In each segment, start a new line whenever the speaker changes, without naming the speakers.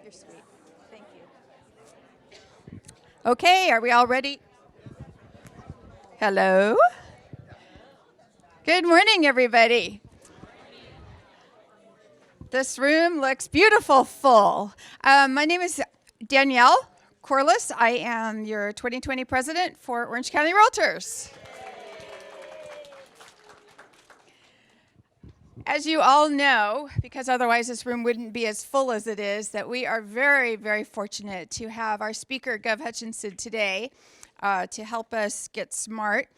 You're sweet. Thank you. Okay, are we all ready? Hello. Good morning, everybody. This room looks beautiful, full. My name is Danielle Corliss. I am your 2020 president for Orange County Realtors. As you all know, because otherwise this room wouldn't be as full as it is, that we are very, very fortunate to have our speaker, Gov Hutchinson, today to help us get smart.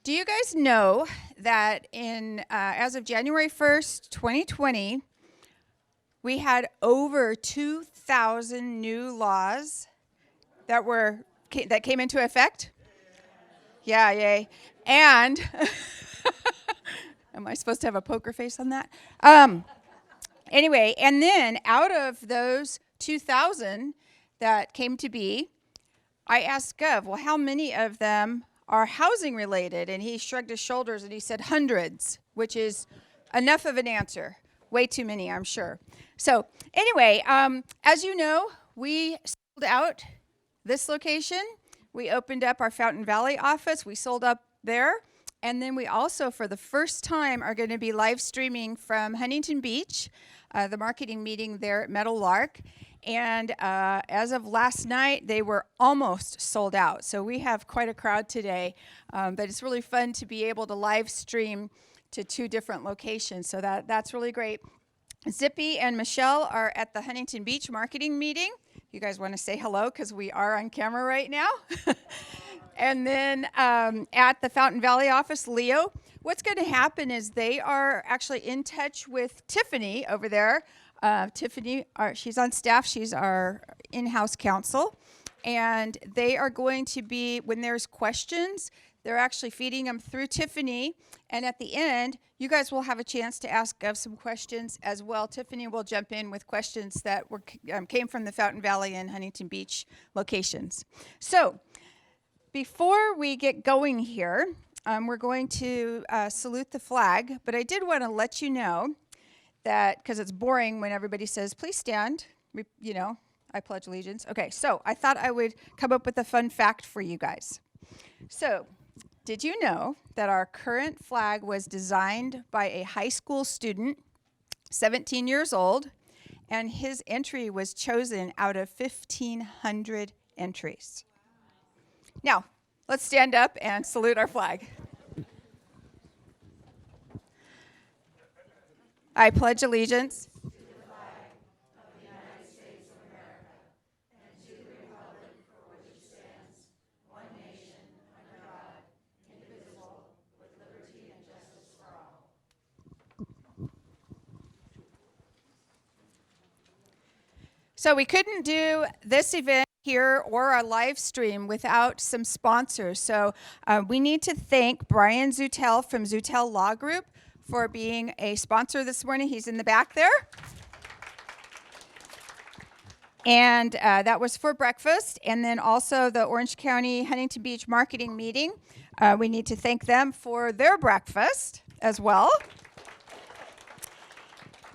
Do you guys know that as of January 1st, 2020, we had over 2,000 new laws that came into effect? Yeah, yay. And am I supposed to have a poker face on that? Anyway, and then out of those 2,000 that came to be, I asked Gov, well, how many of them are housing related? And he shrugged his shoulders and he said hundreds, which is enough of an answer. Way too many, I'm sure. So anyway, as you know, we sold out this location. We opened up our Fountain Valley office. We sold up there. And then we also, for the first time, are going to be live streaming from Huntington Beach, the marketing meeting there at Meadowlark. And as of last night, they were almost sold out. So we have quite a crowd today. But it's really fun to be able to live stream to 2 different locations. So that's really great. Zippy and Michelle are at the Huntington Beach marketing meeting. You guys want to say hello because we are on camera right now. And then at the Fountain Valley office, Leo, what's going to happen is they are actually in touch with Tiffany over there. Tiffany, she's on staff. She's our in-house counsel. And they are going to be, when there's questions, they're actually feeding them through Tiffany. And at the end, you guys will have a chance to ask Gov some questions as well. Tiffany will jump in with questions that came from the Fountain Valley and Huntington Beach locations. So before we get going here, we're going to salute the flag. But I did want to let you know that, because it's boring when everybody says, please stand, I pledge allegiance. Okay, so I thought I would come up with a fun fact for you guys. So, did you know that our current flag was designed by a high school student, 17 years old, and his entry was chosen out of 1,500 entries? Now, let's stand up and salute our flag. I pledge allegiance to the flag of the United States of America and to the republic for which it stands, one nation, under God, indivisible, with liberty and justice for all. So we couldn't do this event here or a live stream without some sponsors. So we need to thank Brian Zutel from Zutel Law Group for being a sponsor this morning. He's in the back there. And that was for breakfast. And then also the Orange County Huntington Beach marketing meeting. We need to thank them for their breakfast as well.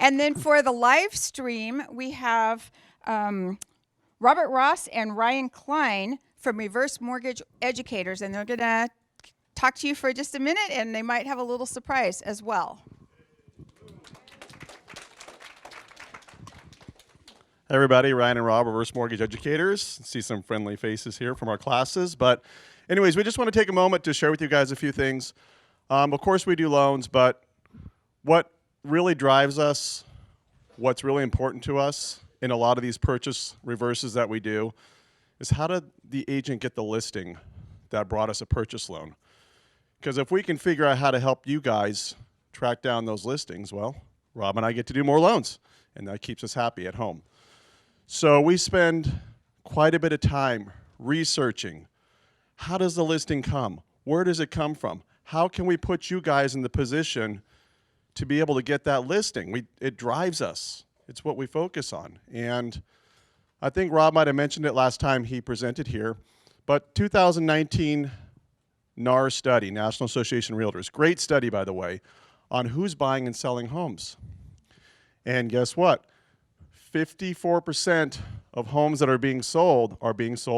And then for the live stream, we have Robert Ross and Ryan Klein from Reverse Mortgage Educators. And they're going to talk to you for just a minute, and they might have a little surprise as well.
Hey everybody, Ryan and Rob, Reverse Mortgage Educators. See some friendly faces here from our classes. But anyways, we just want to take a moment to share with you guys a few things. Of course we do loans, but what really drives us, what's really important to us in a lot of these purchase reverses that we do is how did the agent get the listing that brought us a purchase loan? Because if we can figure out how to help you guys track down those listings, well, Rob and I get to do more loans, and that keeps us happy at home. So we spend quite a bit of time researching, how does the listing come? Where does it come from? How can we put you guys in the position to be able to get that listing? It drives us. It's what we focus on. And I think Rob might have mentioned it last time he presented here, but 2019 NAR study, National Association of Realtors, great study, by the way, on who's buying and selling homes. And guess what? 54% of homes that are being sold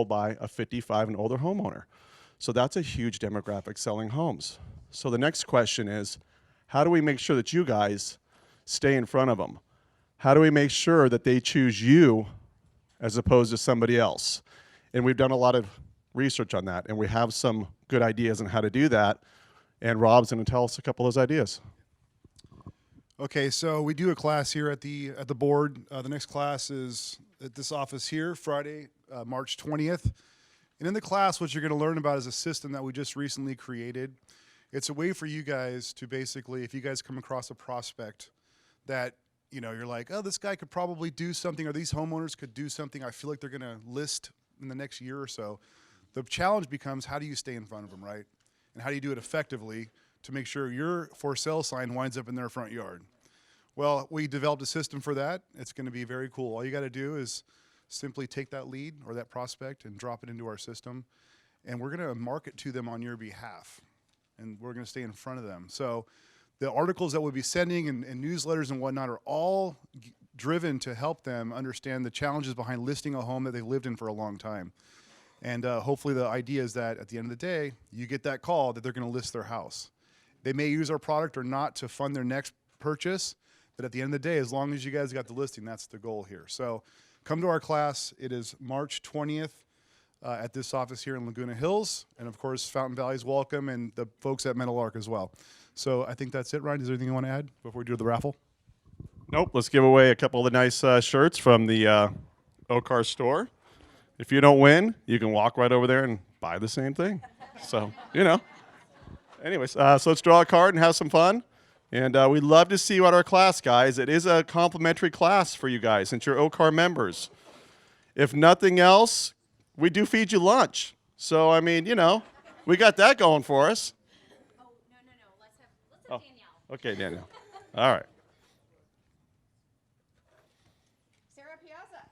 by a 55 and older homeowner. So that's a huge demographic selling homes. So the next question is, how do we make sure that you guys stay in front of them? How do we make sure that they choose you as opposed to somebody else? And we've done a lot of research on that, and we have some good ideas on how to do that. And Rob's going to tell us a couple of those ideas.
Okay, so we do a class here at the board. The next class is at this office here, Friday, March 20th. And in the class, what you're going to learn about is a system that we just recently created. It's a way for you guys to basically, if you guys come across a prospect that, you know, you're like, oh, this guy could probably do something, or these homeowners could do something, I feel like they're going to list in the next year or so. The challenge becomes, how do you stay in front of them, right? And how do you do it effectively to make sure your for sale sign winds up in their front yard? Well, we developed a system for that. It's going to be very cool. All you got to do is simply take that lead or that prospect and drop it into our system, and we're going to market to them on your behalf, and we're going to stay in front of them. So the articles that we'll be sending and newsletters and whatnot are all driven to help them understand the challenges behind listing a home that they've lived in for a long time. And hopefully the idea is that at the end of the day, you get that call that they're going to list their house. They may use our product or not to fund their next purchase, but at the end of the day, as long as you guys got the listing, that's the goal here. So come to our class. It is March 20th at this office here in Laguna Hills. And of course, Fountain Valley is welcome, and the folks at Meadowlark as well. So I think that's it, Ryan. Is there anything you want to add before we do the raffle?
Nope. Let's give away a couple of the nice shirts from the OCAR store. If you don't win, you can walk right over there and buy the same thing. So, you know. Anyways, so let's draw a card and have some fun. And we'd love to see you at our class, guys. It is a complimentary class for you guys since you're OCAR members. If nothing else, we do feed you lunch. So, I mean, you know, we got that going for us.
Oh, no. Let's have Danielle.
Okay, Danielle. All right.
Sarah Piazza.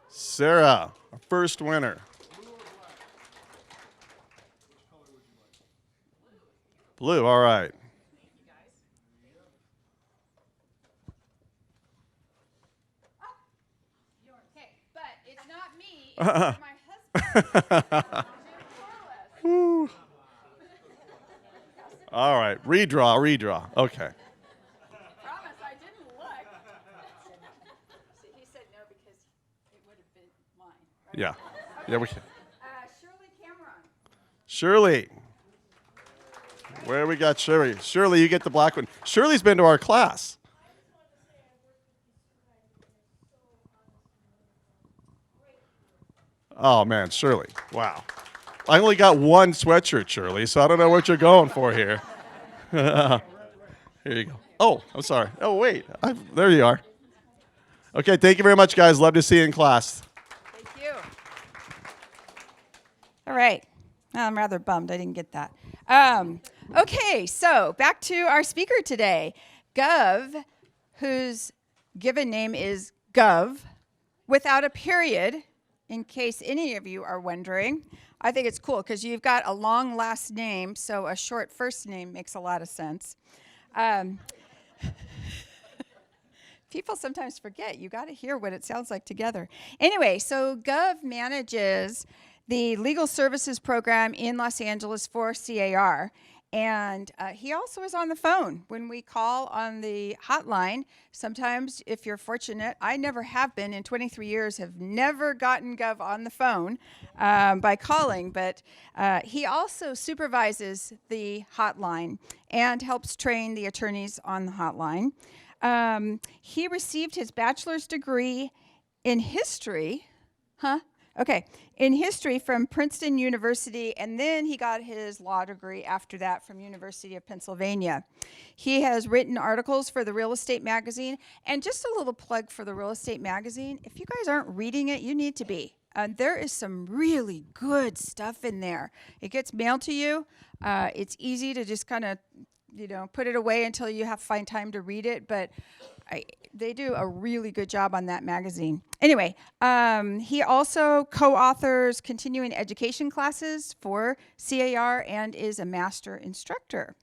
Sarah, our first winner. Blue, all right.
Okay, but it's not me. It's my husband.
Woo. All right, redraw. Okay.
Promise, I didn't look. He said no because it would have been mine. Right?
Yeah, we can.
Shirley Cameron.
Shirley. Where we got Shirley? Shirley, you get the black one. Shirley's been to our class. Oh, man, Shirley. Wow. I only got one sweatshirt, Shirley, so I don't know what you're going for here. Here you go. Oh, I'm sorry. Oh, wait. There you are. Okay, thank you very much, guys. Love to see you in class.
Thank you. All right. I'm rather bummed I didn't get that. Okay, so back to our speaker today, Gov, whose given name is Gov, without a period, in case any of you are wondering. I think it's cool because you've got a long last name, so a short first name makes a lot of sense. People sometimes forget. You got to hear what it sounds like together. Anyway, so Gov manages the legal services program in Los Angeles for CAR. And he also is on the phone when we call on the hotline. Sometimes, if you're fortunate, I never have been in 23 years, have never gotten Gov on the phone by calling, but he also supervises the hotline and helps train the attorneys on the hotline. He received his bachelor's degree in history, in history from Princeton University, and then he got his law degree after that from University of Pennsylvania. He has written articles for the Real Estate Magazine, and just a little plug for the Real Estate Magazine. If you guys aren't reading it, you need to be. There is some really good stuff in there. It gets mailed to you. It's easy to just kind of, put it away until you find time to read it, but they do a really good job on that magazine. Anyway, he also co-authors continuing education classes for CAR and is a master instructor.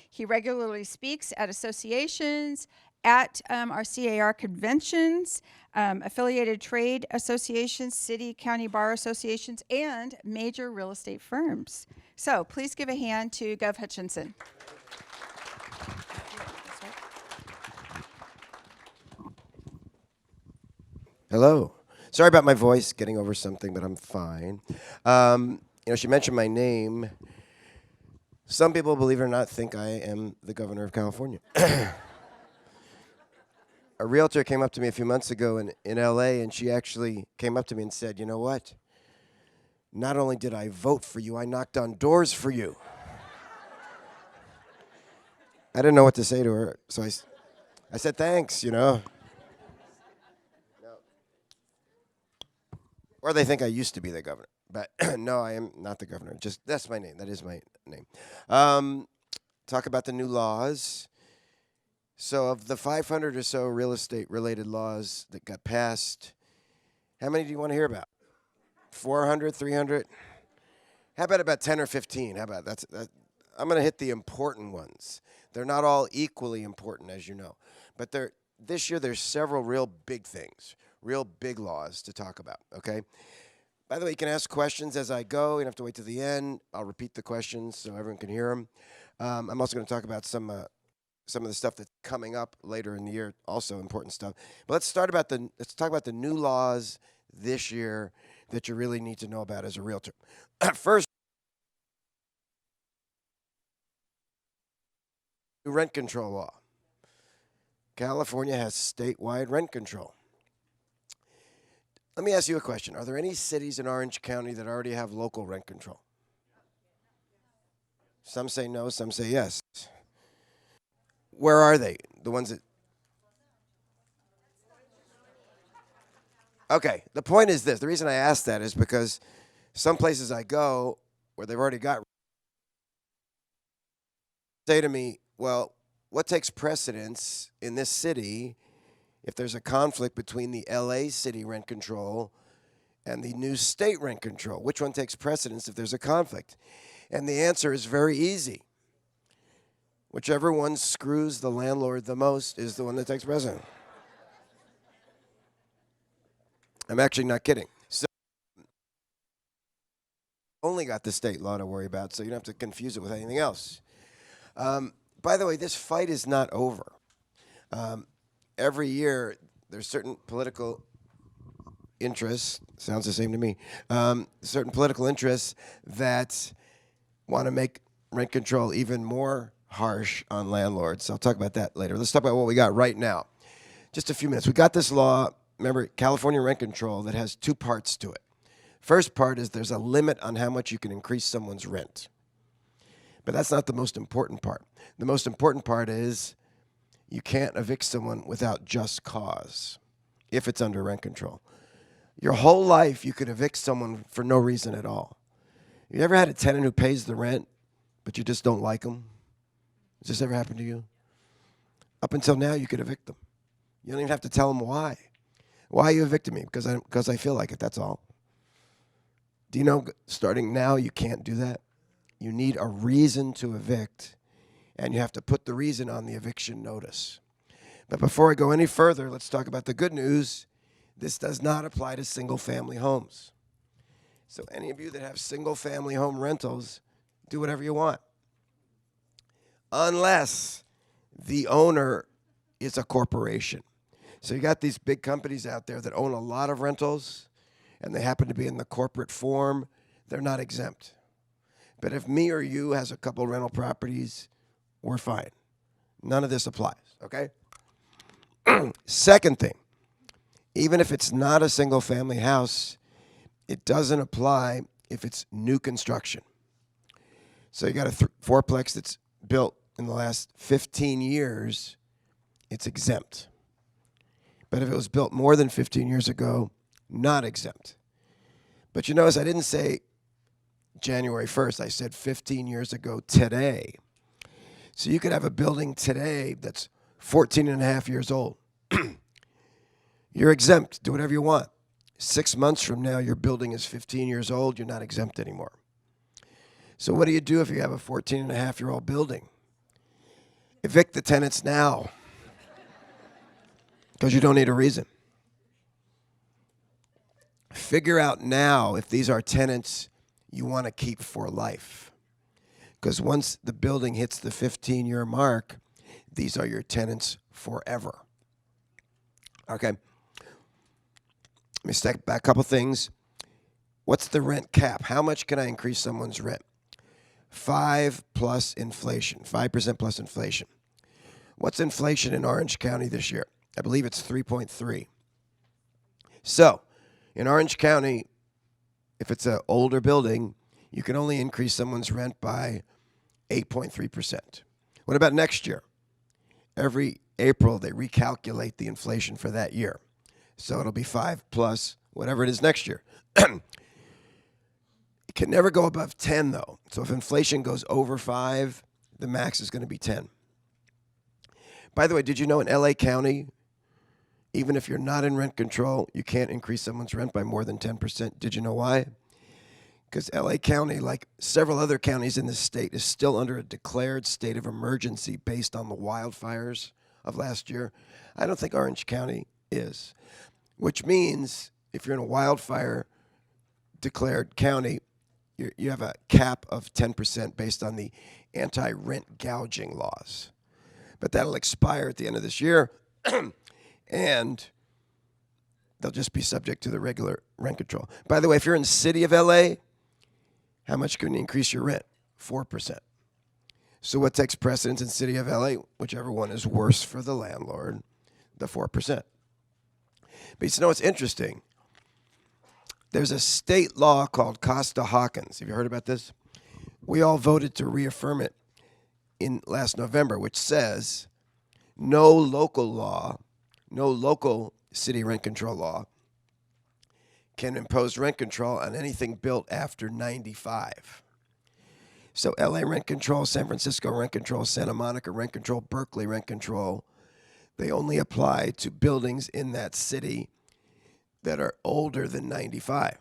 He regularly speaks at associations at our CAR conventions, affiliated trade associations, city, county bar associations, and major real estate firms. So please give a hand to Gov. Hutchinson.
Hello. Sorry about my voice, getting over something, but I'm fine. She mentioned my name. Some people, believe it or not, think I am the governor of California. A realtor came up to me a few months ago in LA, and she actually came up to me and said, "You know what? Not only did I vote for you, I knocked on doors for you." I didn't know what to say to her, so I said, "Thanks, Or they think I used to be the governor. But no, I am not the governor. Just that's my name. That is my name. Talk about the new laws. So of the 500 or so real estate related laws that got passed, how many do you want to hear about? 400, 300? How about 10 or 15? How about that? I'm going to hit the important ones. They're not all equally important, as you know. But this year there's several real big things, real big laws to talk about, okay? By the way, you can ask questions as I go. You don't have to wait till the end. I'll repeat the questions so everyone can hear them. I'm also going to talk about some of the stuff that's coming up later in the year, also important stuff. But let's talk about the new laws this year that you really need to know about as a realtor. First, rent control law. California has statewide rent control. Let me ask you a question. Are there any cities in Orange County that already have local rent control? Some say no, some say yes. Where are they? The ones that... Okay, the point is this. The reason I ask that is because some places I go where they've already got... say to me, well, what takes precedence in this city if there's a conflict between the LA city rent control and the new state rent control? Which one takes precedence if there's a conflict? And the answer is very easy. Whichever one screws the landlord the most is the one that takes precedence. I'm actually not kidding. So only got the state law to worry about, so you don't have to confuse it with anything else. By the way, this fight is not over. Every year, there's certain political interests, sounds the same to me, certain political interests that want to make rent control even more harsh on landlords. I'll talk about that later. Let's talk about what we got right now. Just a few minutes. We got this law, remember, California rent control, that has two parts to it. First part is there's a limit on how much you can increase someone's rent. But that's not the most important part. The most important part is you can't evict someone without just cause if it's under rent control. Your whole life, you could evict someone for no reason at all. You ever had a tenant who pays the rent, but you just don't like them? Has this ever happened to you? Up until now, you could evict them. You don't even have to tell them why. Why are you evicting me? Because I feel like it, that's all. Do you know, starting now, you can't do that? You need a reason to evict, and you have to put the reason on the eviction notice. But before I go any further, let's talk about the good news. This does not apply to single-family homes. So any of you that have single-family home rentals, do whatever you want. Unless the owner is a corporation. So you got these big companies out there that own a lot of rentals, and they happen to be in the corporate form, they're not exempt. But if me or you has a couple rental properties, we're fine. None of this applies, okay? Second thing, even if it's not a single-family house, it doesn't apply if it's new construction. So you got a fourplex that's built in the last 15 years, it's exempt. But if it was built more than 15 years ago, not exempt. But you notice I didn't say January 1st, I said 15 years ago today. So you could have a building today that's 14 and a half years old. You're exempt, do whatever you want. 6 months from now, your building is 15 years old, you're not exempt anymore. So what do you do if you have a 14 and a half year old building? Evict the tenants now. Because you don't need a reason. Figure out now if these are tenants you want to keep for life. Because once the building hits the 15-year mark, these are your tenants forever. Okay. Let me step back a couple things. What's the rent cap? How much can I increase someone's rent? 5 plus inflation, 5% plus inflation. What's inflation in Orange County this year? I believe it's 3.3. So, in Orange County, if it's an older building, you can only increase someone's rent by 8.3%. What about next year? Every April, they recalculate the inflation for that year. So it'll be 5 plus whatever it is next year. It can never go above 10, though. So if inflation goes over 5, the max is going to be 10. By the way, did you know in LA County, even if you're not in rent control, you can't increase someone's rent by more than 10%? Did you know why? Because LA County, like several other counties in this state, is still under a declared state of emergency based on the wildfires of last year. I don't think Orange County is, which means if you're in a wildfire declared county, you have a cap of 10% based on the anti-rent gouging laws. But that'll expire at the end of this year, and they'll just be subject to the regular rent control. By the way, if you're in the city of LA, how much can you increase your rent? 4%. So what takes precedence in the city of LA? Whichever one is worse for the landlord, the 4%. But you know what's interesting? There's a state law called Costa-Hawkins. Have you heard about this? We all voted to reaffirm it in last November, which says no local city rent control law can impose rent control on anything built after 95. So LA rent control, San Francisco rent control, Santa Monica rent control, Berkeley rent control, they only apply to buildings in that city that are older than 95.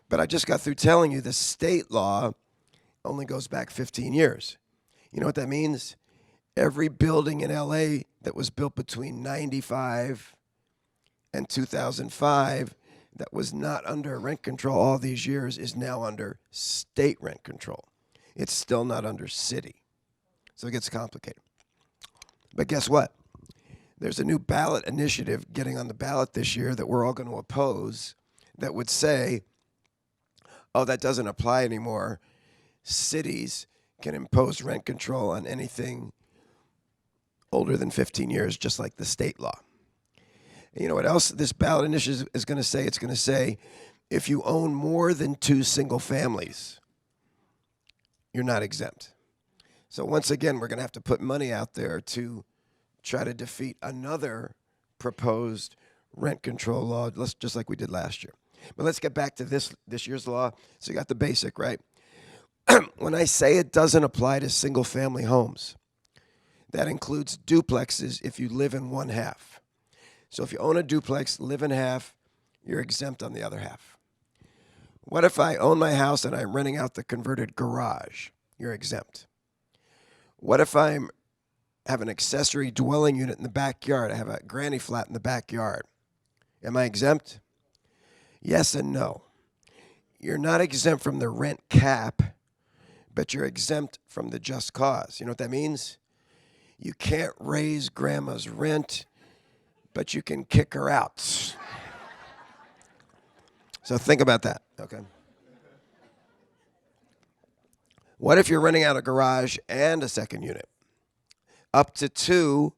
But I just got through telling you the state law only goes back 15 years. You know what that means? Every building in LA that was built between 95 and 2005 that was not under rent control all these years is now under state rent control. It's still not under city. So it gets complicated. But guess what? There's a new ballot initiative getting on the ballot this year that we're all going to oppose that would say, oh, that doesn't apply anymore. Cities can impose rent control on anything older than 15 years, just like the state law. And you know what else this ballot initiative is going to say? It's going to say if you own more than 2 single families, you're not exempt. So once again, we're going to have to put money out there to try to defeat another proposed rent control law, just like we did last year. But let's get back to this year's law. So you got the basic, right? When I say it doesn't apply to single-family homes, that includes duplexes if you live in one half. So if you own a duplex, live in half, you're exempt on the other half. What if I own my house and I'm renting out the converted garage? You're exempt. What if I have an accessory dwelling unit in the backyard? I have a granny flat in the backyard. Am I exempt? Yes and no. You're not exempt from the rent cap, but you're exempt from the just cause. You know what that means? You can't raise grandma's rent, but you can kick her out. So think about that, okay? What if you're renting out a garage and a second unit? Up to 2,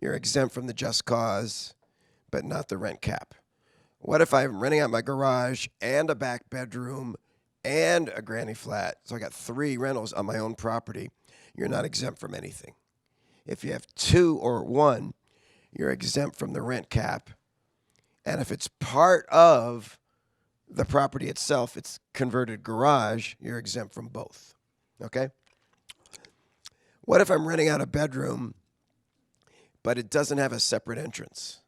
you're exempt from the just cause, but not the rent cap. What if I'm renting out my garage and a back bedroom and a granny flat? So I got 3 rentals on my own property. You're not exempt from anything. If you have 2 or 1, you're exempt from the rent cap. And if it's part of the property itself, it's converted garage, you're exempt from both. Okay? What if I'm renting out a bedroom, but it doesn't have a separate entrance?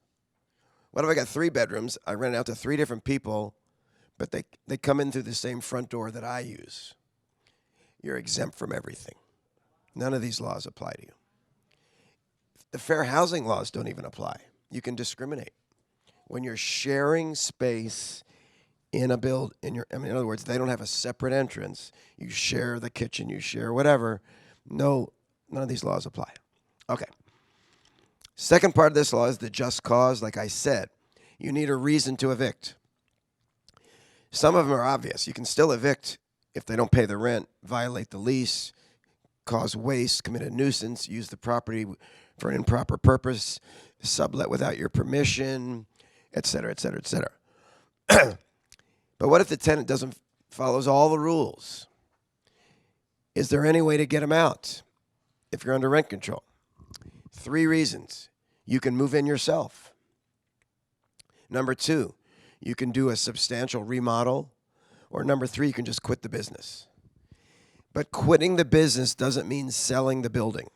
What if I got 3 bedrooms, I rent it out to 3 different people, but they come in through the same front door that I use? You're exempt from everything. None of these laws apply to you. The fair housing laws don't even apply. You can discriminate. When you're sharing space in a in other words, they don't have a separate entrance. You share the kitchen, you share whatever. No, none of these laws apply. Okay. Second part of this law is the just cause. Like I said, you need a reason to evict. Some of them are obvious. You can still evict if they don't pay the rent, violate the lease, cause waste, commit a nuisance, use the property for an improper purpose, sublet without your permission, et cetera, et cetera, et cetera. But what if the tenant follows all the rules? Is there any way to get them out if you're under rent control? 3 reasons. You can move in yourself. Number 2, you can do a substantial remodel. Or number 3, you can just quit the business. But quitting the business doesn't mean selling the building.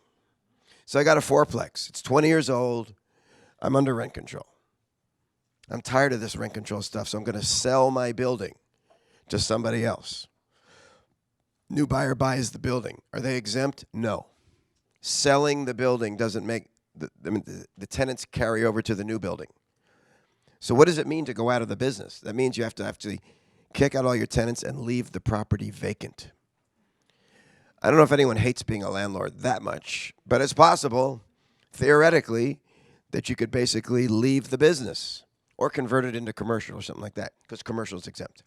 So I got a 4-plex. It's 20 years old. I'm under rent control. I'm tired of this rent control stuff, so I'm going to sell my building to somebody else. New buyer buys the building. Are they exempt? No. Selling the building doesn't make the tenants carry over to the new building. So what does it mean to go out of the business? That means you have to actually kick out all your tenants and leave the property vacant. I don't know if anyone hates being a landlord that much, but it's possible, theoretically, that you could basically leave the business or convert it into commercial or something like that, because commercial is exempt.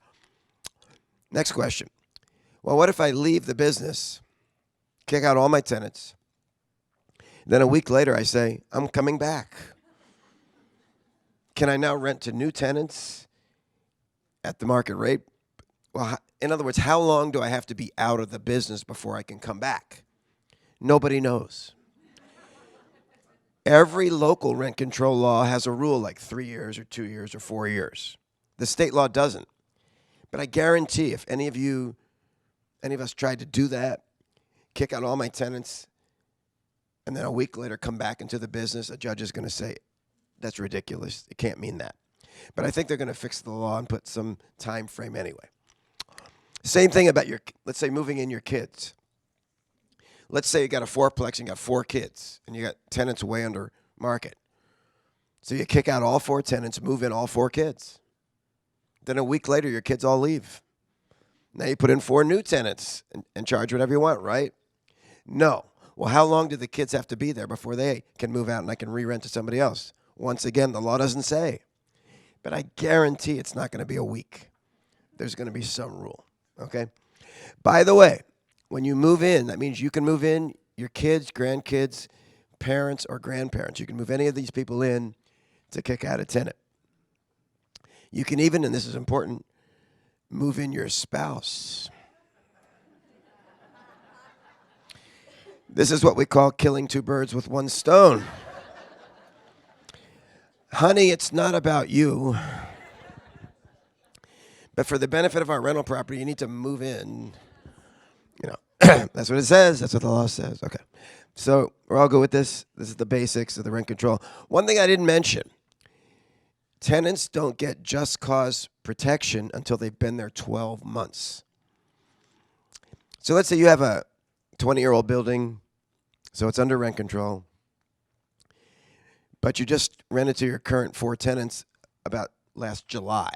Next question. Well, what if I leave the business, kick out all my tenants, then a week later I say, I'm coming back? Can I now rent to new tenants at the market rate? Well, in other words, how long do I have to be out of the business before I can come back? Nobody knows. Every local rent control law has a rule like 3 years or 2 years or 4 years. The state law doesn't. But I guarantee if any of us tried to do that, kick out all my tenants, and then a week later come back into the business, a judge is going to say, that's ridiculous. It can't mean that. But I think they're going to fix the law and put some time frame anyway. Same thing about let's say moving in your kids. Let's say you got a 4-plex and you got 4 kids and you got tenants way under market. So you kick out all 4 tenants, move in all 4 kids. Then a week later, your kids all leave. Now you put in 4 new tenants and charge whatever you want, right? No. Well, how long do the kids have to be there before they can move out and I can re-rent to somebody else? Once again, the law doesn't say. But I guarantee it's not going to be a week. There's going to be some rule, okay? By the way, when you move in, that means you can move in your kids, grandkids, parents, or grandparents. You can move any of these people in to kick out a tenant. You can even, and this is important, move in your spouse. This is what we call killing 2 birds with 1 stone. Honey, it's not about you. But for the benefit of our rental property, you need to move in. You know, that's what it says. That's what the law says. Okay. So we're all good with this. This is the basics of the rent control. One thing I didn't mention, tenants don't get just cause protection until they've been there 12 months. So let's say you have a 20-year-old building, so it's under rent control, but you just rented to your current 4 tenants about last July.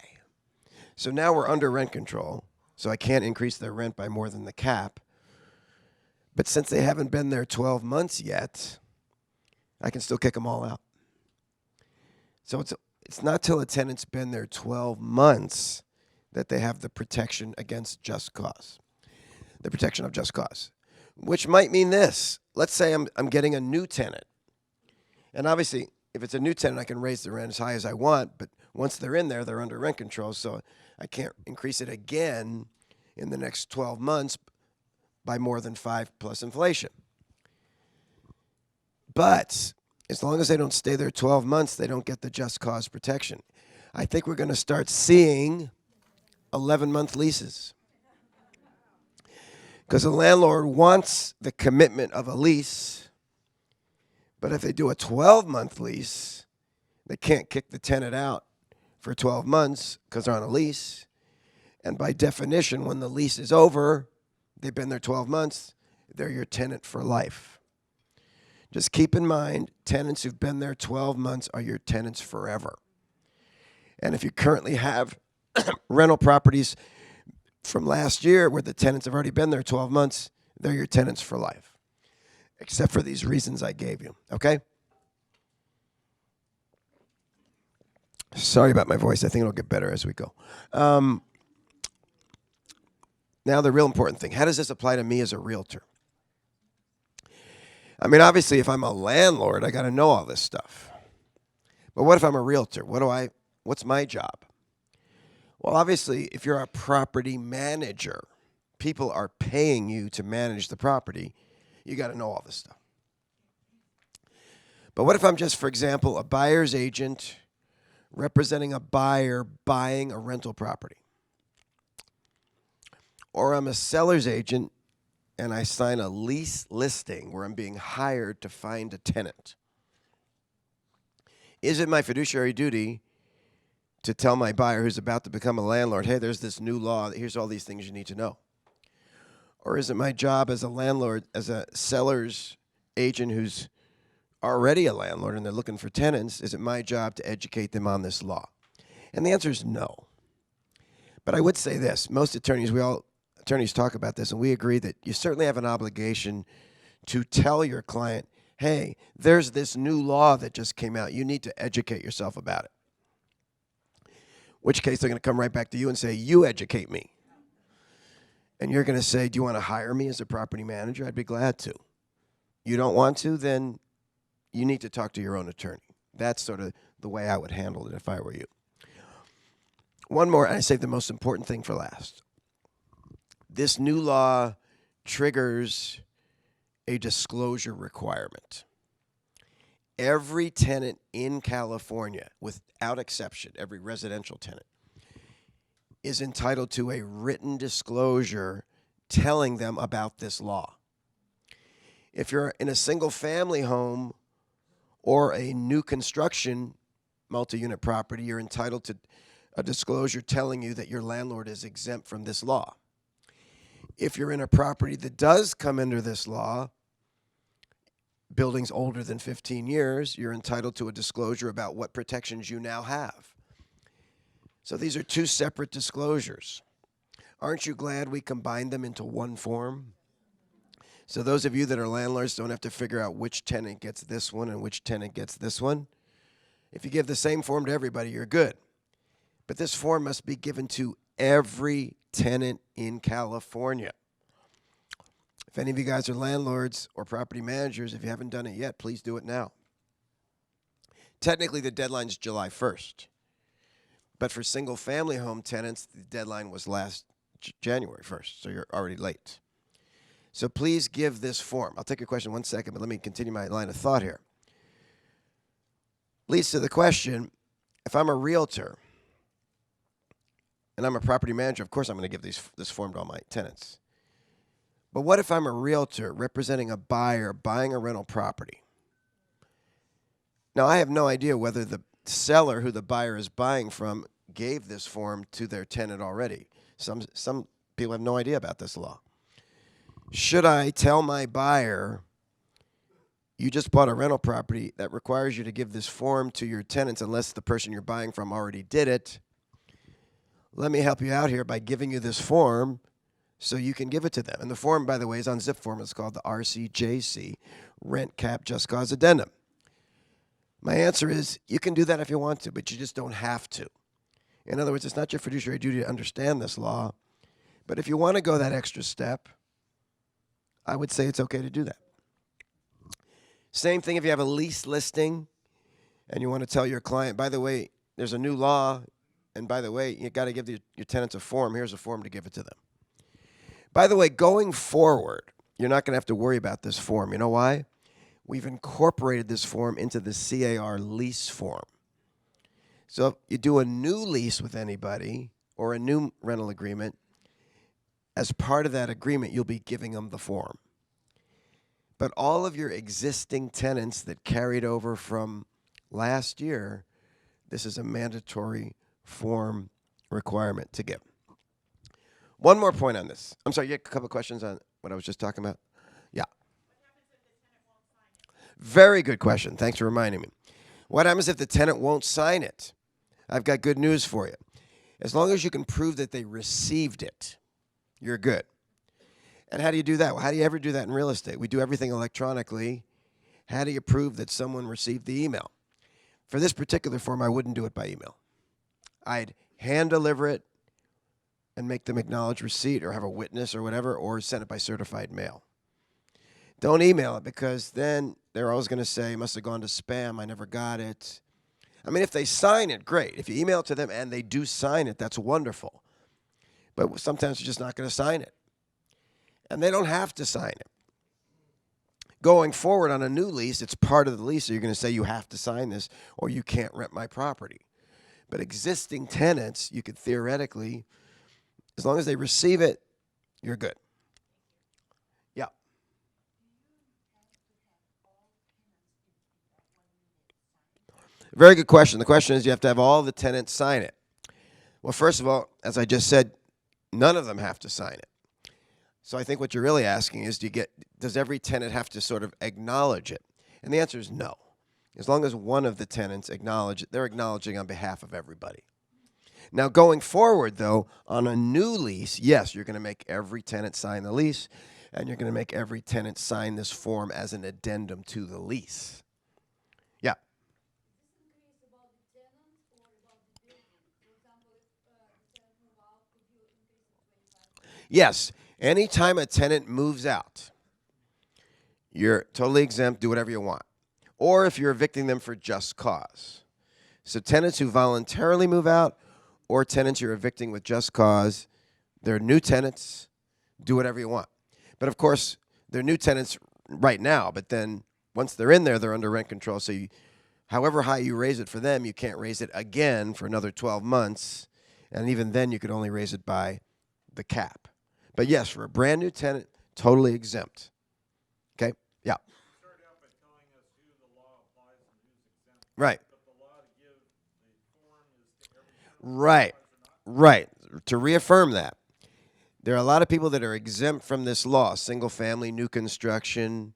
So now we're under rent control, so I can't increase their rent by more than the cap. But since they haven't been there 12 months yet, I can still kick them all out. So it's not till a tenant's been there 12 months that they have the protection against just cause, the protection of just cause, which might mean this. Let's say I'm getting a new tenant. And obviously, if it's a new tenant, I can raise the rent as high as I want, but once they're in there, they're under rent control, so I can't increase it again in the next 12 months by more than 5 plus inflation. But as long as they don't stay there 12 months, they don't get the just cause protection. I think we're going to start seeing 11-month leases. Because the landlord wants the commitment of a lease, but if they do a 12-month lease, they can't kick the tenant out for 12 months because they're on a lease. And by definition, when the lease is over, they've been there 12 months, they're your tenant for life. Just keep in mind, tenants who've been there 12 months are your tenants forever. And if you currently have rental properties from last year where the tenants have already been there 12 months, they're your tenants for life, except for these reasons I gave you, okay? Sorry about my voice. I think it'll get better as we go. Now, the real important thing. How does this apply to me as a realtor? I mean, obviously, if I'm a landlord, I got to know all this stuff. But what if I'm a realtor? What's my job? Well, obviously, if you're a property manager, people are paying you to manage the property, you got to know all this stuff. But what if I'm just, for example, a buyer's agent representing a buyer buying a rental property? Or I'm a seller's agent and I sign a lease listing where I'm being hired to find a tenant. Is it my fiduciary duty to tell my buyer who's about to become a landlord, hey, there's this new law, here's all these things you need to know? Or is it my job as a landlord, as a seller's agent who's already a landlord and they're looking for tenants, is it my job to educate them on this law? And the answer is no. But I would say this, most attorneys talk about this, and we agree that you certainly have an obligation to tell your client, hey, there's this new law that just came out. You need to educate yourself about it. Which case they're going to come right back to you and say, you educate me. And you're going to say, do you want to hire me as a property manager? I'd be glad to. You don't want to, then you need to talk to your own attorney. That's sort of the way I would handle it if I were you. One more, and I saved the most important thing for last. This new law triggers a disclosure requirement. Every tenant in California, without exception, every residential tenant, is entitled to a written disclosure telling them about this law. If you're in a single-family home or a new construction multi-unit property, you're entitled to a disclosure telling you that your landlord is exempt from this law. If you're in a property that does come under this law, buildings older than 15 years, you're entitled to a disclosure about what protections you now have. So these are two separate disclosures. Aren't you glad we combined them into one form? So those of you that are landlords don't have to figure out which tenant gets this one and which tenant gets this one. If you give the same form to everybody, you're good. But this form must be given to every tenant in California. If any of you guys are landlords or property managers, if you haven't done it yet, please do it now. Technically, the deadline is July 1st. But for single-family home tenants, the deadline was last January 1st, so you're already late. So please give this form. I'll take your question in 1 second, but let me continue my line of thought here. Leads to the question, if I'm a realtor and I'm a property manager, of course I'm going to give this form to all my tenants. But what if I'm a realtor representing a buyer buying a rental property? Now, I have no idea whether the seller who the buyer is buying from gave this form to their tenant already. Some people have no idea about this law. Should I tell my buyer, you just bought a rental property that requires you to give this form to your tenants unless the person you're buying from already did it? Let me help you out here by giving you this form so you can give it to them. And the form, by the way, is on zip form. It's called the RCJC, Rent Cap Just Cause Addendum. My answer is you can do that if you want to, but you just don't have to. In other words, it's not your fiduciary duty to understand this law, but if you want to go that extra step, I would say it's okay to do that. Same thing if you have a lease listing and you want to tell your client, by the way, there's a new law, and by the way, you got to give your tenants a form. Here's a form to give it to them. By the way, going forward, you're not going to have to worry about this form. You know why? We've incorporated this form into the CAR lease form. So if you do a new lease with anybody or a new rental agreement, as part of that agreement, you'll be giving them the form. But all of your existing tenants that carried over from last year, this is a mandatory form requirement to give. One more point on this. I'm sorry, you had a couple of questions on what I was just talking about? Yeah. Very good question. Thanks for reminding me. What happens if the tenant won't sign it? I've got good news for you. As long as you can prove that they received it, you're good. And how do you do that? Well, how do you ever do that in real estate? We do everything electronically. How do you prove that someone received the email? For this particular form, I wouldn't do it by email. I'd hand deliver it and make them acknowledge receipt or have a witness or whatever, or send it by certified mail. Don't email it, because then they're always going to say, must have gone to spam, I never got it. I mean, if they sign it, great. If you email it to them and they do sign it, that's wonderful. But sometimes they're just not going to sign it. And they don't have to sign it. Going forward on a new lease, it's part of the lease, so you're going to say you have to sign this or you can't rent my property. But existing tenants, you could theoretically, as long as they receive it, you're good. Yeah. Very good question. The question is, you have to have all the tenants sign it. Well, first of all, as I just said, none of them have to sign it. So I think what you're really asking is, does every tenant have to sort of acknowledge it? And the answer is no. As long as one of the tenants acknowledge it, they're acknowledging on behalf of everybody. Now, going forward, though, on a new lease, yes, you're going to make every tenant sign the lease, and you're going to make every tenant sign this form as an addendum to the lease. Yeah. Yes. Anytime a tenant moves out, you're totally exempt, do whatever you want. Or if you're evicting them for just cause. So tenants who voluntarily move out, or tenants you're evicting with just cause, they're new tenants, do whatever you want. But of course, they're new tenants right now, but then once they're in there, they're under rent control. So however high you raise it for them, you can't raise it again for another 12 months. And even then, you could only raise it by the cap. But yes, for a brand new tenant, totally exempt. Okay? Yeah. Right. Right. Right. To reaffirm that, there are a lot of people that are exempt from this law, single family, new construction.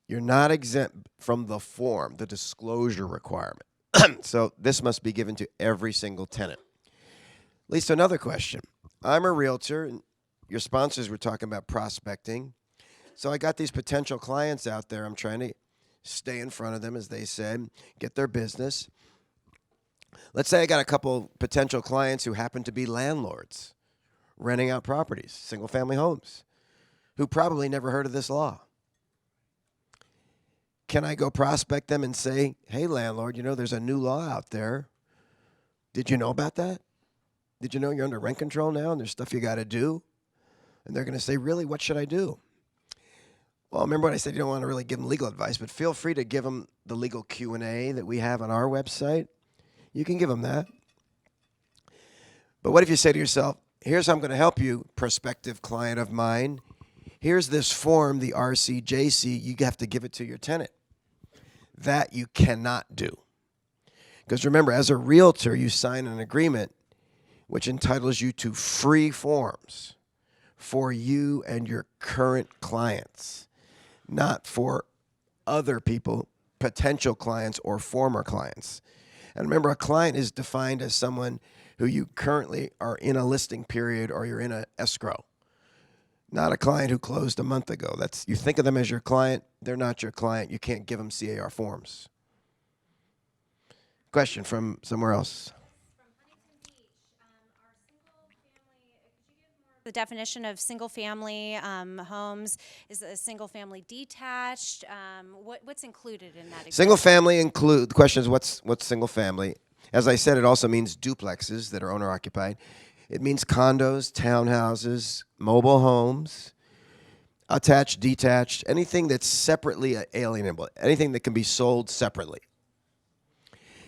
You're not exempt from the form, the disclosure requirement. So this must be given to every single tenant. Lisa, another question. I'm a realtor, and your sponsors were talking about prospecting. So I got these potential clients out there. I'm trying to stay in front of them, as they said, get their business. Let's say I got a couple potential clients who happen to be landlords, renting out properties, single-family homes, who probably never heard of this law. Can I go prospect them and say, hey, landlord, there's a new law out there. Did you know about that? Did you know you're under rent control now and there's stuff you got to do? And they're going to say, really, what should I do? Well, remember what I said, you don't want to really give them legal advice, but feel free to give them the legal Q&A that we have on our website. You can give them that. But what if you say to yourself, here's how I'm going to help you, prospective client of mine. Here's this form, the RCJC. You have to give it to your tenant. That you cannot do. Because remember, as a realtor, you sign an agreement which entitles you to free forms for you and your current clients, not for other people, potential clients or former clients. And remember, a client is defined as someone who you currently are in a listing period or you're in an escrow, not a client who closed a month ago. You think of them as your client. They're not your client. You can't give them CAR forms. Question from somewhere else.
The definition of single-family homes is a single-family detached. What's included in that?
Single family the question is what's single family? As I said, it also means duplexes that are owner occupied. It means condos, townhouses, mobile homes, attached, detached, anything that's separately alienable, anything that can be sold separately.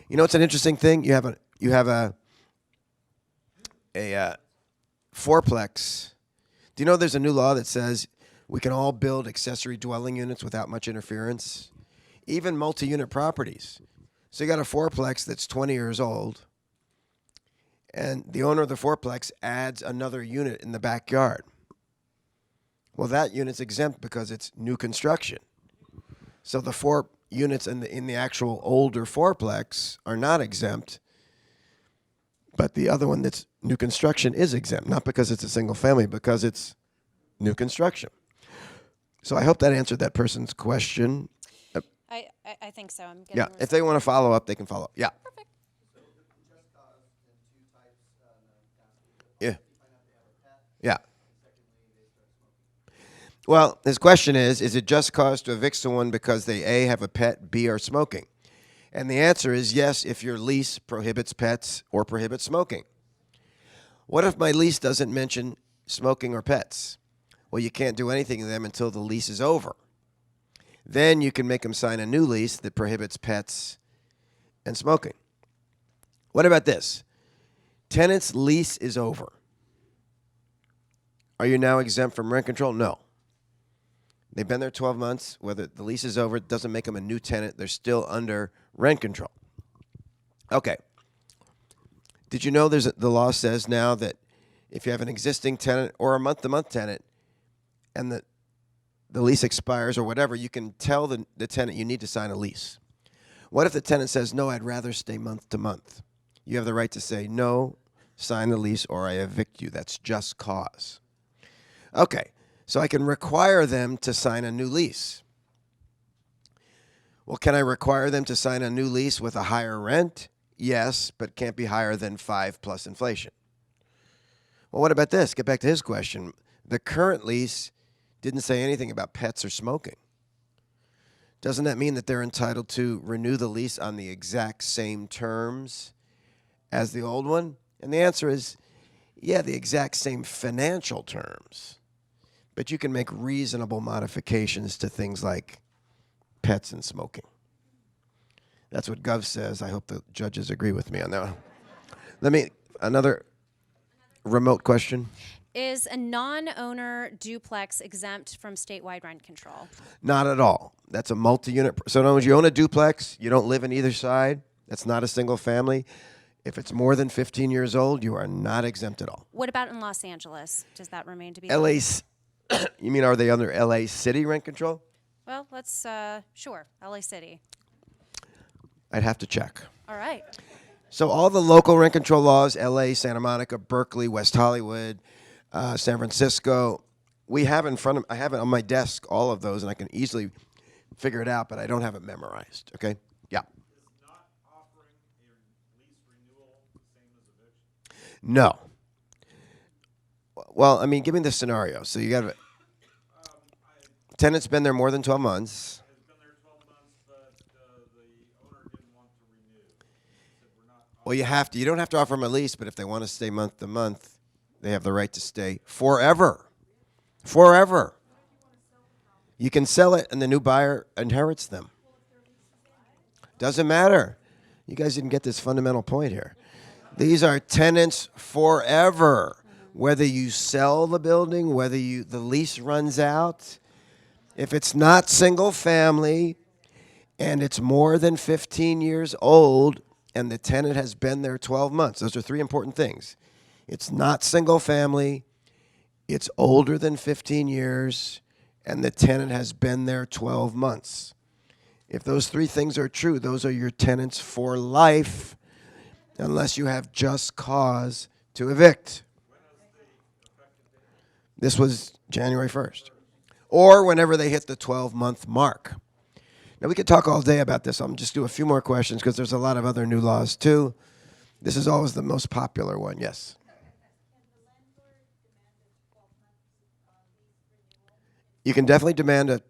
It's an interesting thing. You have a fourplex. Do you know there's a new law that says we can all build accessory dwelling units without much interference? Even multi-unit properties. So you got a fourplex that's 20 years old, and the owner of the fourplex adds another unit in the backyard. Well, that unit's exempt because it's new construction. So the 4 units in the actual older fourplex are not exempt, but the other one that's new construction is exempt, not because it's a single family, because it's new construction. So I hope that answered that person's question.
I think so. I'm getting
Yeah, if they want to follow up, they can follow up. Yeah.
Perfect.
Yeah. Yeah. Well, his question is it just cause to evict someone because they A, have a pet, B, are smoking? And the answer is yes, if your lease prohibits pets or prohibits smoking. What if my lease doesn't mention smoking or pets? Well, you can't do anything to them until the lease is over. Then you can make them sign a new lease that prohibits pets and smoking. What about this? Tenant's lease is over. Are you now exempt from rent control? No. They've been there 12 months. Whether the lease is over, it doesn't make them a new tenant. They're still under rent control. Okay. Did you know the law says now that if you have an existing tenant or a month-to-month tenant and the lease expires or whatever, you can tell the tenant you need to sign a lease. What if the tenant says, no, I'd rather stay month to month? You have the right to say, no, sign the lease or I evict you. That's just cause. Okay, so I can require them to sign a new lease. Well, can I require them to sign a new lease with a higher rent? Yes, but can't be higher than 5 plus inflation. Well, what about this? Get back to his question. The current lease didn't say anything about pets or smoking. Doesn't that mean that they're entitled to renew the lease on the exact same terms as the old one? And the answer is, yeah, the exact same financial terms. But you can make reasonable modifications to things like pets and smoking. That's what Gov says. I hope the judges agree with me on that one. Another remote question.
Is a non-owner duplex exempt from statewide rent control?
Not at all. That's a multi-unit. So in other words, you own a duplex, you don't live in either side. That's not a single family. If it's more than 15 years old, you are not exempt at all.
What about in Los Angeles? Does that remain to be?
You mean, are they under LA City rent control?
Well, let's, sure, LA City.
I'd have to check.
All right.
So all the local rent control laws, LA, Santa Monica, Berkeley, West Hollywood, San Francisco, I have it on my desk, all of those, and I can easily figure it out, but I don't have it memorized, okay? Yeah.
Is not offering a lease renewal the same as eviction?
No. Well, I mean, give me the scenario. So you got a tenant's been there more than 12 months.
It's been there 12 months, but the owner didn't want to renew. Said we're not.
Well, you don't have to offer them a lease, but if they want to stay month to month, they have the right to stay forever. Forever. You can sell it and the new buyer inherits them. Doesn't matter. You guys didn't get this fundamental point here. These are tenants forever. Whether you sell the building, whether the lease runs out, if it's not single family and it's more than 15 years old and the tenant has been there 12 months, those are 3 important things. It's not single family, it's older than 15 years, and the tenant has been there 12 months. If those 3 things are true, those are your tenants for life, unless you have just cause to evict. This was January 1st. Or whenever they hit the 12-month mark. Now, we could talk all day about this. I'm just do a few more questions because there's a lot of other new laws, too. This is always the most popular one, yes. You can definitely demand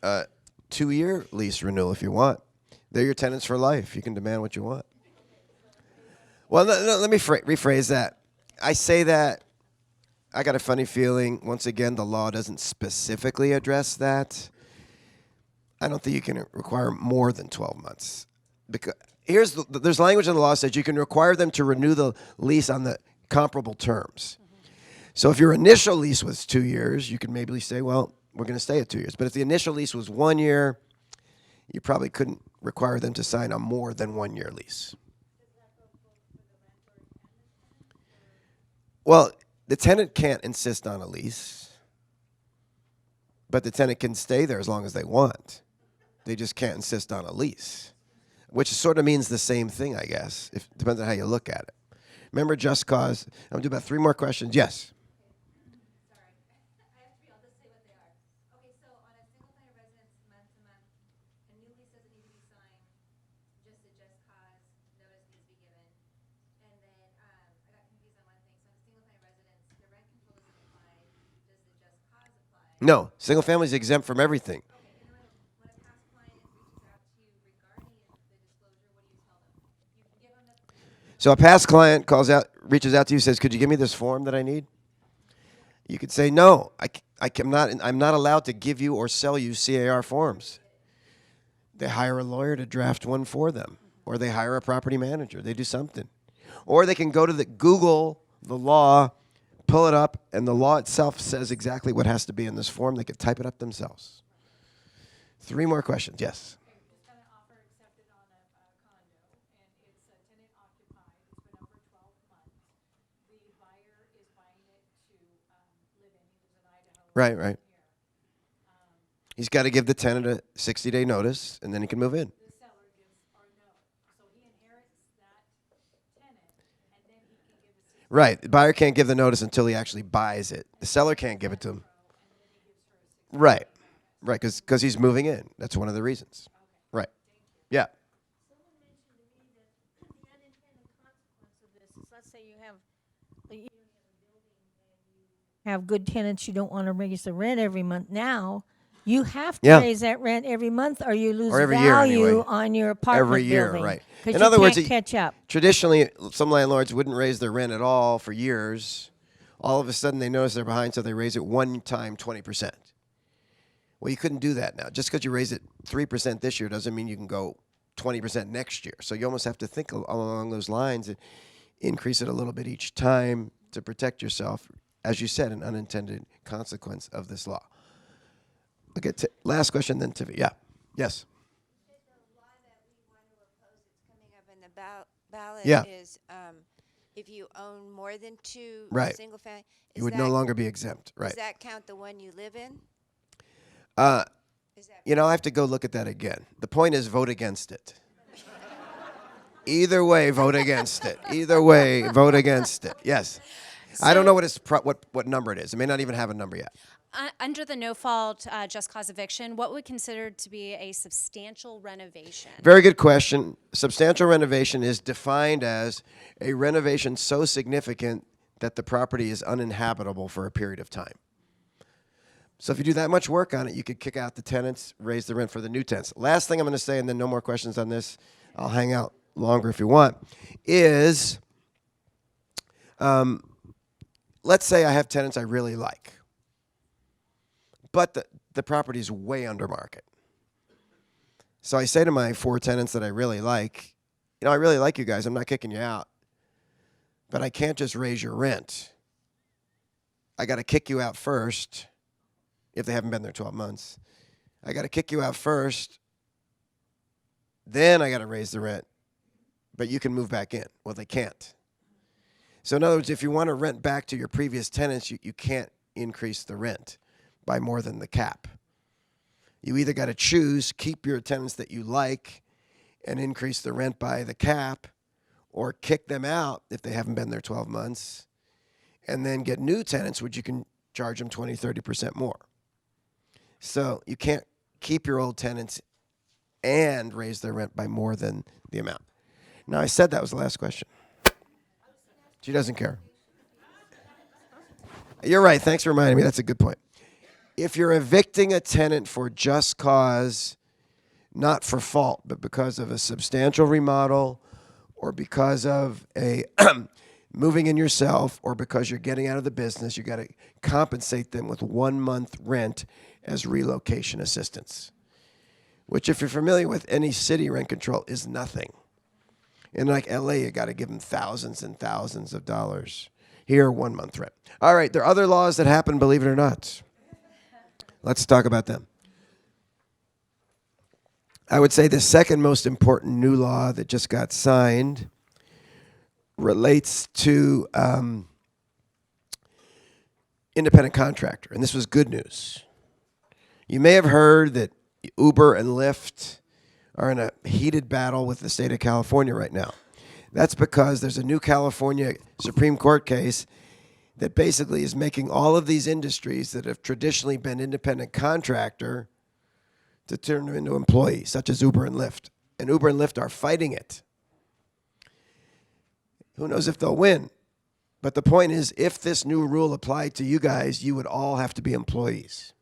a 2-year lease renewal if you want. They're your tenants for life. You can demand what you want. Well, let me rephrase that. I say that. I got a funny feeling, once again, the law doesn't specifically address that. I don't think you can require more than 12 months. Because there's language in the law that says you can require them to renew the lease on the comparable terms. So if your initial lease was 2 years, you could maybe say, well, we're going to stay at 2 years. But if the initial lease was 1 year, you probably couldn't require them to sign a more than 1 year lease. Well, the tenant can't insist on a lease, but the tenant can stay there as long as they want. They just can't insist on a lease, which sort of means the same thing, I guess. Depends on how you look at it. Remember just cause? I'm going to do about 3 more questions. Yes. No, single family is exempt from everything. So a past client reaches out to you, says, "Could you give me this form that I need?" You could say, "No, I'm not allowed to give you or sell you CAR forms." They hire a lawyer to draft one for them, or they hire a property manager. They do something, or they can go to Google the law, pull it up, and the law itself says exactly what has to be in this form. They could type it up themselves. 3 more questions. Yes. Right. He's got to give the tenant a 60-day notice, and then he can move in. Right. The buyer can't give the notice until he actually buys it. The seller can't give it to him. Right. Right, because he's moving in. That's one of the reasons. Right. Yeah.
Let's say you have good tenants, you don't want to raise the rent every month. Now, you have to
Yeah.
raise that rent every month, or you lose
Or every year,
value
anyway.
on your apartment
Every year,
building.
right.
Because
In
you
other words,
can't catch up.
Traditionally, some landlords wouldn't raise their rent at all for years. All of a sudden, they notice they're behind, so they raise it one time 20%. Well, you couldn't do that now. Just because you raise it 3% this year doesn't mean you can go 20% next year. So you almost have to think along those lines and increase it a little bit each time to protect yourself. As you said, an unintended consequence of this law. We'll get to last question, then Tiffany. Yeah. Yes.
The law that we want to oppose that's coming up in the ballot
Yeah.
is if you own more than 2
Right.
single family,
You would no longer be exempt. Right.
Does that count the one you live in? Is that
I have to go look at that again. The point is, vote against it. Either way, vote against it. Either way, vote against it. Yes. I don't know what number it is. It may not even have a number yet.
Under the no-fault just cause eviction, what would consider to be a substantial renovation?
Very good question. Substantial renovation is defined as a renovation so significant that the property is uninhabitable for a period of time. So if you do that much work on it, you could kick out the tenants, raise the rent for the new tenants. Last thing I'm going to say, and then no more questions on this, I'll hang out longer if you want, is let's say I have tenants I really like, but the property is way under market. So I say to my 4 tenants that I really like, I really like you guys. I'm not kicking you out, but I can't just raise your rent. I got to kick you out first if they haven't been there 12 months. I got to kick you out first. Then I got to raise the rent, but you can move back in. Well, they can't. So in other words, if you want to rent back to your previous tenants, you can't increase the rent by more than the cap. You either got to choose, keep your tenants that you like and increase the rent by the cap, or kick them out if they haven't been there 12 months, and then get new tenants, which you can charge them 20, 30% more. So you can't keep your old tenants and raise their rent by more than the amount. Now, I said that was the last question. She doesn't care. You're right. Thanks for reminding me. That's a good point. If you're evicting a tenant for just cause, not for fault, but because of a substantial remodel or because of a moving in yourself or because you're getting out of the business, you got to compensate them with 1 month rent as relocation assistance, which if you're familiar with any city rent control is nothing. In like LA, you got to give them thousands and thousands of dollars. Here, 1 month rent. All right, there are other laws that happen, believe it or not. Let's talk about them. I would say the second most important new law that just got signed relates to independent contractor, and this was good news. You may have heard that Uber and Lyft are in a heated battle with the state of California right now. That's because there's a new California Supreme Court case that basically is making all of these industries that have traditionally been independent contractor to turn them into employees, such as Uber and Lyft. And Uber and Lyft are fighting it. Who knows if they'll win? But the point is, if this new rule applied to you guys, you would all have to be employees.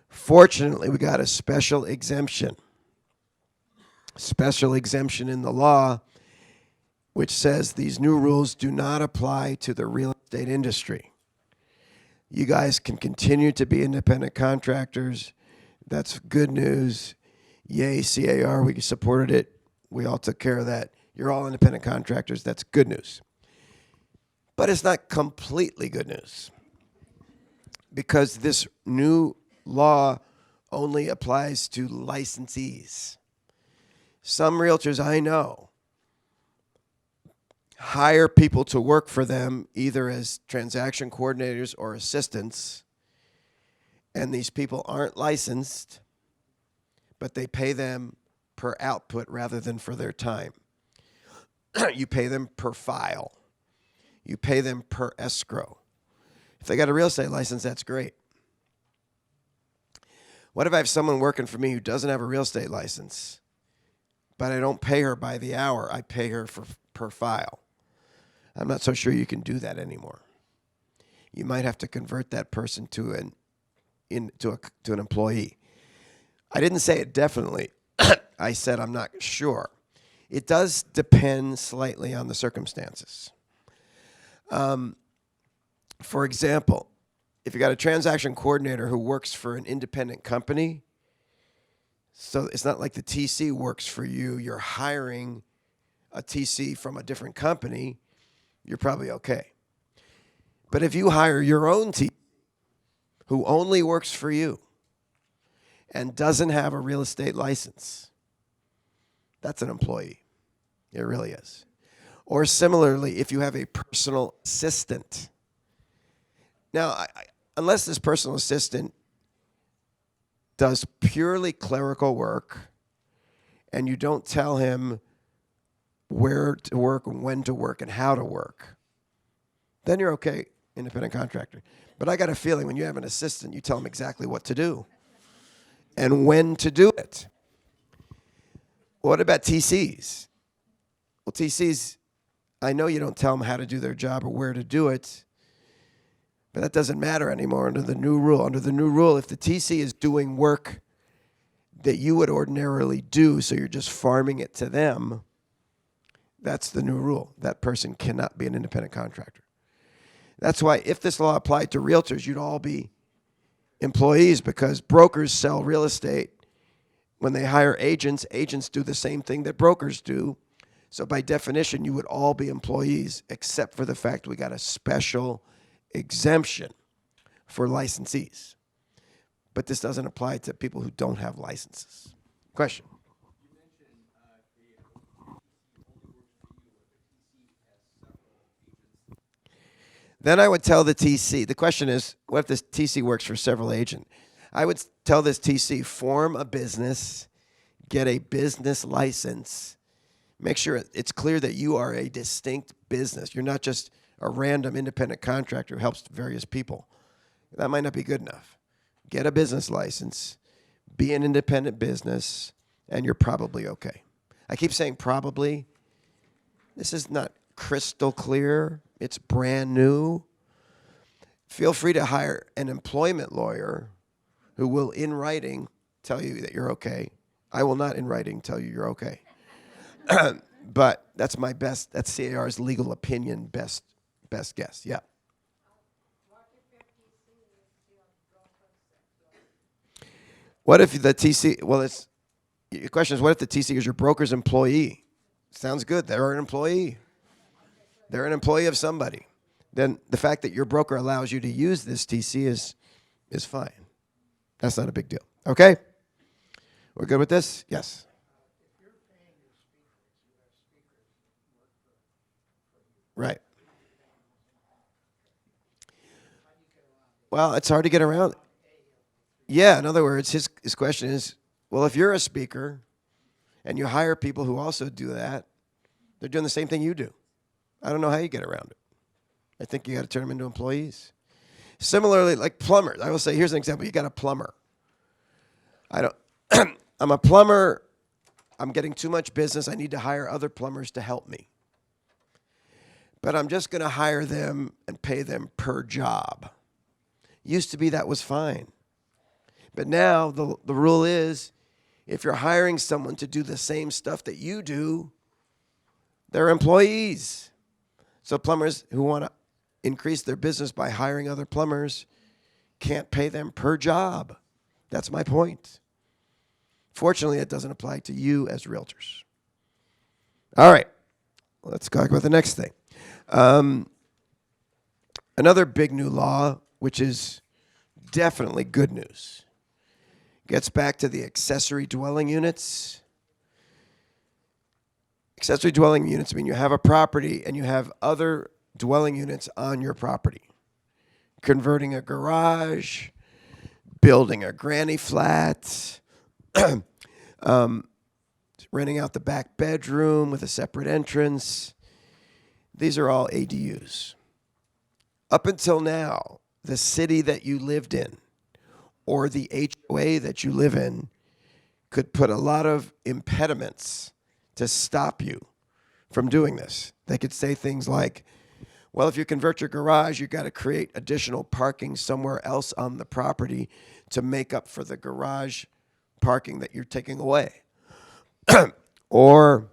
Fortunately, we got a special exemption. Special exemption in the law, which says these new rules do not apply to the real estate industry. You guys can continue to be independent contractors. That's good news. Yay, CAR, we supported it. We all took care of that. You're all independent contractors. That's good news. But it's not completely good news, because this new law only applies to licensees. Some realtors I know hire people to work for them either as transaction coordinators or assistants, and these people aren't licensed, but they pay them per output rather than for their time. You pay them per file. You pay them per escrow. If they got a real estate license, that's great. What if I have someone working for me who doesn't have a real estate license, but I don't pay her by the hour, I pay her per file? I'm not so sure you can do that anymore. You might have to convert that person to an employee. I didn't say it definitely. I said I'm not sure. It does depend slightly on the circumstances. For example, if you got a transaction coordinator who works for an independent company, so it's not like the TC works for you, you're hiring a TC from a different company, you're probably okay. But if you hire your own TC who only works for you and doesn't have a real estate license, that's an employee. It really is. Or similarly, if you have a personal assistant. Now, unless this personal assistant does purely clerical work and you don't tell him where to work and when to work and how to work, then you're okay, independent contractor. But I got a feeling when you have an assistant, you tell him exactly what to do and when to do it. What about TCs? Well, TCs, I know you don't tell them how to do their job or where to do it, but that doesn't matter anymore under the new rule. Under the new rule, if the TC is doing work that you would ordinarily do, so you're just farming it to them, that's the new rule. That person cannot be an independent contractor. That's why if this law applied to realtors, you'd all be employees, because brokers sell real estate. When they hire agents, agents do the same thing that brokers do. So by definition, you would all be employees, except for the fact we got a special exemption for licensees. But this doesn't apply to people who don't have licenses. Question? Then I would tell the TC, the question is, what if this TC works for several agents? I would tell this TC, form a business, get a business license, make sure it's clear that you are a distinct business. You're not just a random independent contractor who helps various people. That might not be good enough. Get a business license, be an independent business, and you're probably okay. I keep saying probably. This is not crystal clear. It's brand new. Feel free to hire an employment lawyer who will, in writing, tell you that you're okay. I will not, in writing, tell you you're okay. But that's my best, that's CAR's legal opinion, best guess. Yeah. What if the TC, well, your question is, what if the TC is your broker's employee? Sounds good. They're an employee. They're an employee of somebody. Then the fact that your broker allows you to use this TC is fine. That's not a big deal. Okay? We're good with this? Yes. Right. Well, it's hard to get around. Yeah, in other words, his question is, well, if you're a speaker and you hire people who also do that, they're doing the same thing you do. I don't know how you get around it. I think you got to turn them into employees. Similarly, like plumbers. I will say, here's an example. You got a plumber. I'm a plumber. I'm getting too much business. I need to hire other plumbers to help me. But I'm just going to hire them and pay them per job. Used to be that was fine. But now the rule is, if you're hiring someone to do the same stuff that you do, they're employees. So plumbers who want to increase their business by hiring other plumbers can't pay them per job. That's my point. Fortunately, it doesn't apply to you as realtors. All right, let's talk about the next thing. Another big new law, which is definitely good news, gets back to the accessory dwelling units. Accessory dwelling units mean you have a property and you have other dwelling units on your property. Converting a garage, building a granny flat, renting out the back bedroom with a separate entrance. These are all ADUs. Up until now, the city that you lived in or the HOA that you live in could put a lot of impediments to stop you from doing this. They could say things like, well, if you convert your garage, you got to create additional parking somewhere else on the property to make up for the garage parking that you're taking away. Or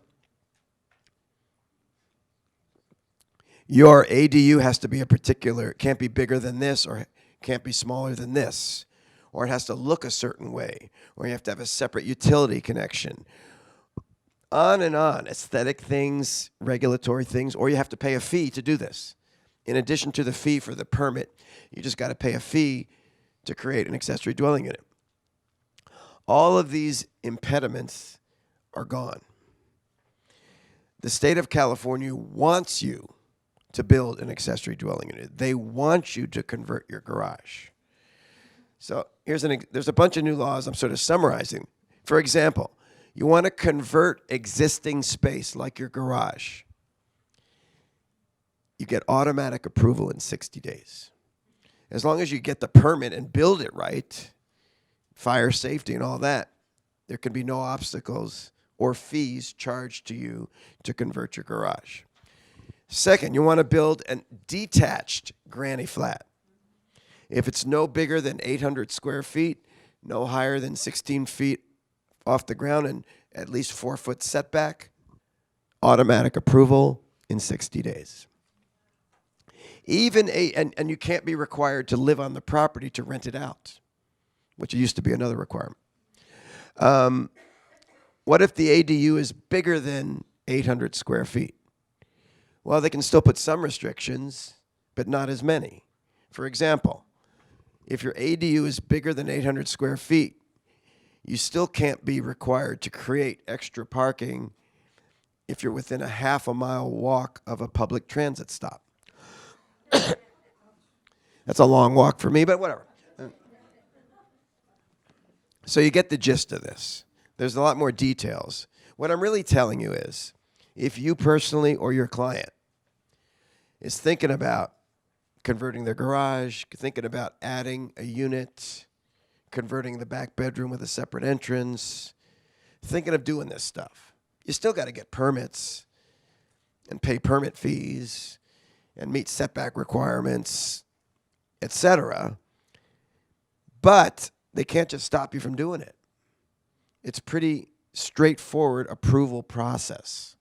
your ADU has to be it can't be bigger than this or can't be smaller than this. Or it has to look a certain way, or you have to have a separate utility connection. On and on, aesthetic things, regulatory things, or you have to pay a fee to do this. In addition to the fee for the permit, you just got to pay a fee to create an accessory dwelling unit. All of these impediments are gone. The state of California wants you to build an accessory dwelling unit. They want you to convert your garage. So there's a bunch of new laws I'm sort of summarizing. For example, you want to convert existing space like your garage. You get automatic approval in 60 days. As long as you get the permit and build it right, fire safety and all that, there can be no obstacles or fees charged to you to convert your garage. Second, you want to build a detached granny flat. If it's no bigger than 800 square feet, no higher than 16 feet off the ground, and at least 4-foot setback, automatic approval in 60 days. And you can't be required to live on the property to rent it out, which used to be another requirement. What if the ADU is bigger than 800 square feet? Well, they can still put some restrictions, but not as many. For example, if your ADU is bigger than 800 square feet, you still can't be required to create extra parking if you're within a half a mile walk of a public transit stop. That's a long walk for me, but whatever. So you get the gist of this. There's a lot more details. What I'm really telling you is, if you personally or your client is thinking about converting their garage, thinking about adding a unit, converting the back bedroom with a separate entrance, thinking of doing this stuff, you still got to get permits and pay permit fees and meet setback requirements, etc. But they can't just stop you from doing it. It's pretty straightforward approval process.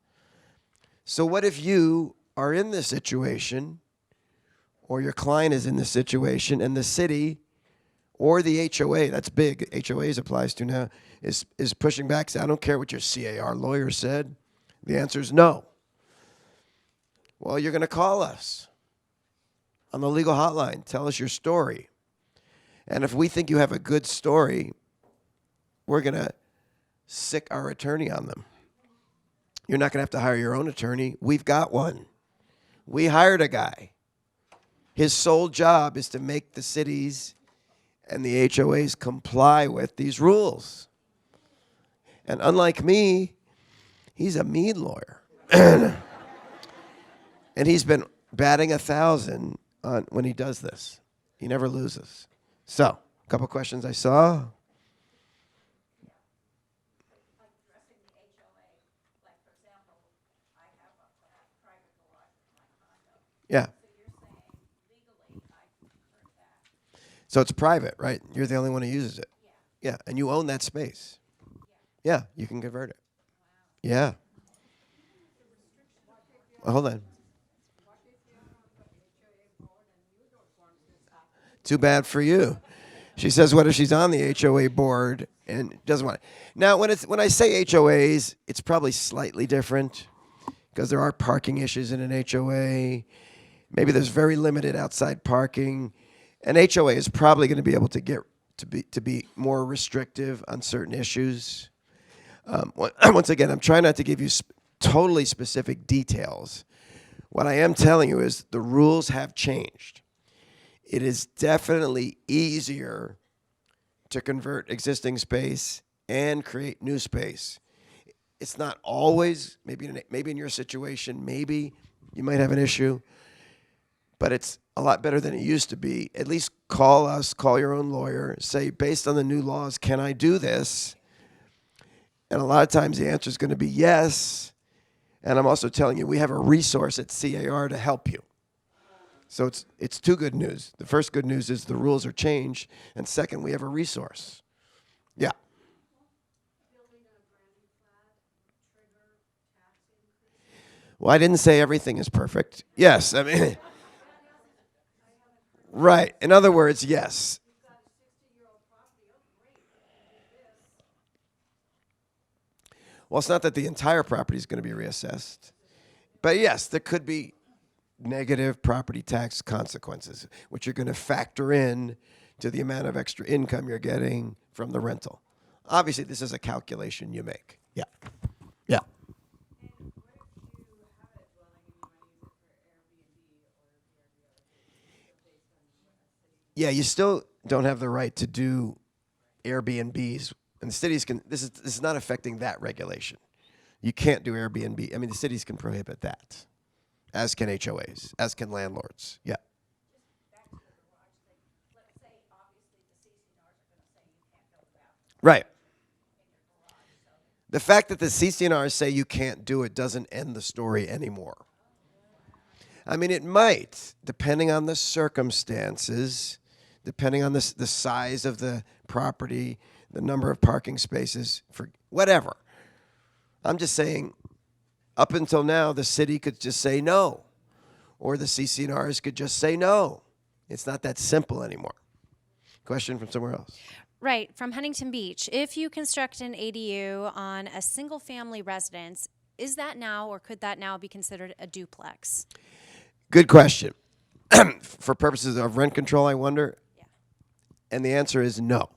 So what if you are in this situation, or your client is in this situation, and the city or the HOA, that's big, HOAs applies to now, is pushing back, saying, I don't care what your CAR lawyer said. The answer is no. Well, you're going to call us on the legal hotline. Tell us your story. And if we think you have a good story, we're going to sick our attorney on them. You're not going to have to hire your own attorney. We've got one. We hired a guy. His sole job is to make the cities and the HOAs comply with these rules. And unlike me, he's a mean lawyer. And he's been batting 1,000 on when he does this. He never loses. So, a couple questions I saw. Yeah. So it's private, right? You're the only one who uses it. Yeah, and you own that space. Yeah, you can convert it. Yeah. Well, hold on. Too bad for you. She says, what if she's on the HOA board and doesn't want it? Now, when I say HOAs, it's probably slightly different because there are parking issues in an HOA. Maybe there's very limited outside parking. An HOA is probably going to be able to get to be more restrictive on certain issues. Once again, I'm trying not to give you totally specific details. What I am telling you is the rules have changed. It is definitely easier to convert existing space and create new space. It's not always, maybe in your situation, maybe you might have an issue, but it's a lot better than it used to be. At least call us, call your own lawyer, say, based on the new laws, can I do this? And a lot of times the answer is going to be yes. And I'm also telling you, we have a resource at CAR to help you. So it's two good news. The first good news is the rules are changed, and second, we have a resource. Yeah. Well, I didn't say everything is perfect. Yes, I mean, right. In other words, yes. Well, it's not that the entire property is going to be reassessed. But yes, there could be negative property tax consequences, which you're going to factor in to the amount of extra income you're getting from the rental. Obviously, this is a calculation you make. Yeah. Yeah. Yeah, you still don't have the right to do Airbnbs. And the cities can, this is not affecting that regulation. You can't do Airbnb. I mean, the cities can prohibit that, as can HOAs, as can landlords. Yeah. Right. The fact that the CCNRs say you can't do it doesn't end the story anymore. I mean, it might, depending on the circumstances, depending on the size of the property, the number of parking spaces, for whatever. I'm just saying, up until now, the city could just say no, or the CCNRs could just say no. It's not that simple anymore. Question from somewhere else.
Right, from Huntington Beach. If you construct an ADU on a single-family residence, is that now or could that now be considered a duplex?
Good question. For purposes of rent control, I wonder.
Yeah.
And the answer is no.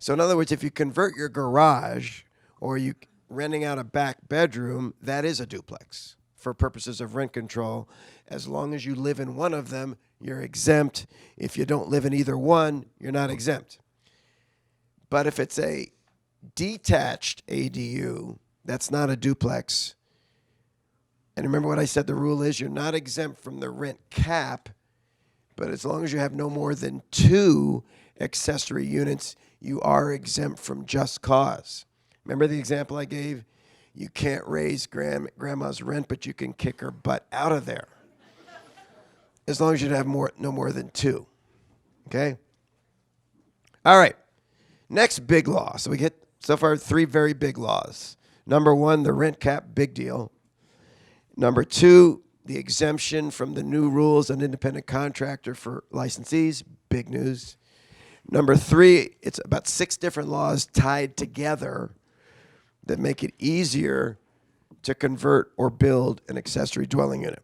So in other words, if you convert your garage or you renting out a back bedroom, that is a duplex for purposes of rent control. As long as you live in one of them, you're exempt. If you don't live in either one, you're not exempt. But if it's a detached ADU, that's not a duplex. And remember what I said, the rule is you're not exempt from the rent cap, but as long as you have no more than 2 accessory units, you are exempt from just cause. Remember the example I gave? You can't raise grandma's rent, but you can kick her butt out of there. As long as you have no more than 2. Okay? All right. Next big law. So we get so far 3 very big laws. Number 1, the rent cap, big deal. Number 2, the exemption from the new rules on independent contractor for licensees, big news. Number 3, it's about 6 different laws tied together that make it easier to convert or build an accessory dwelling unit.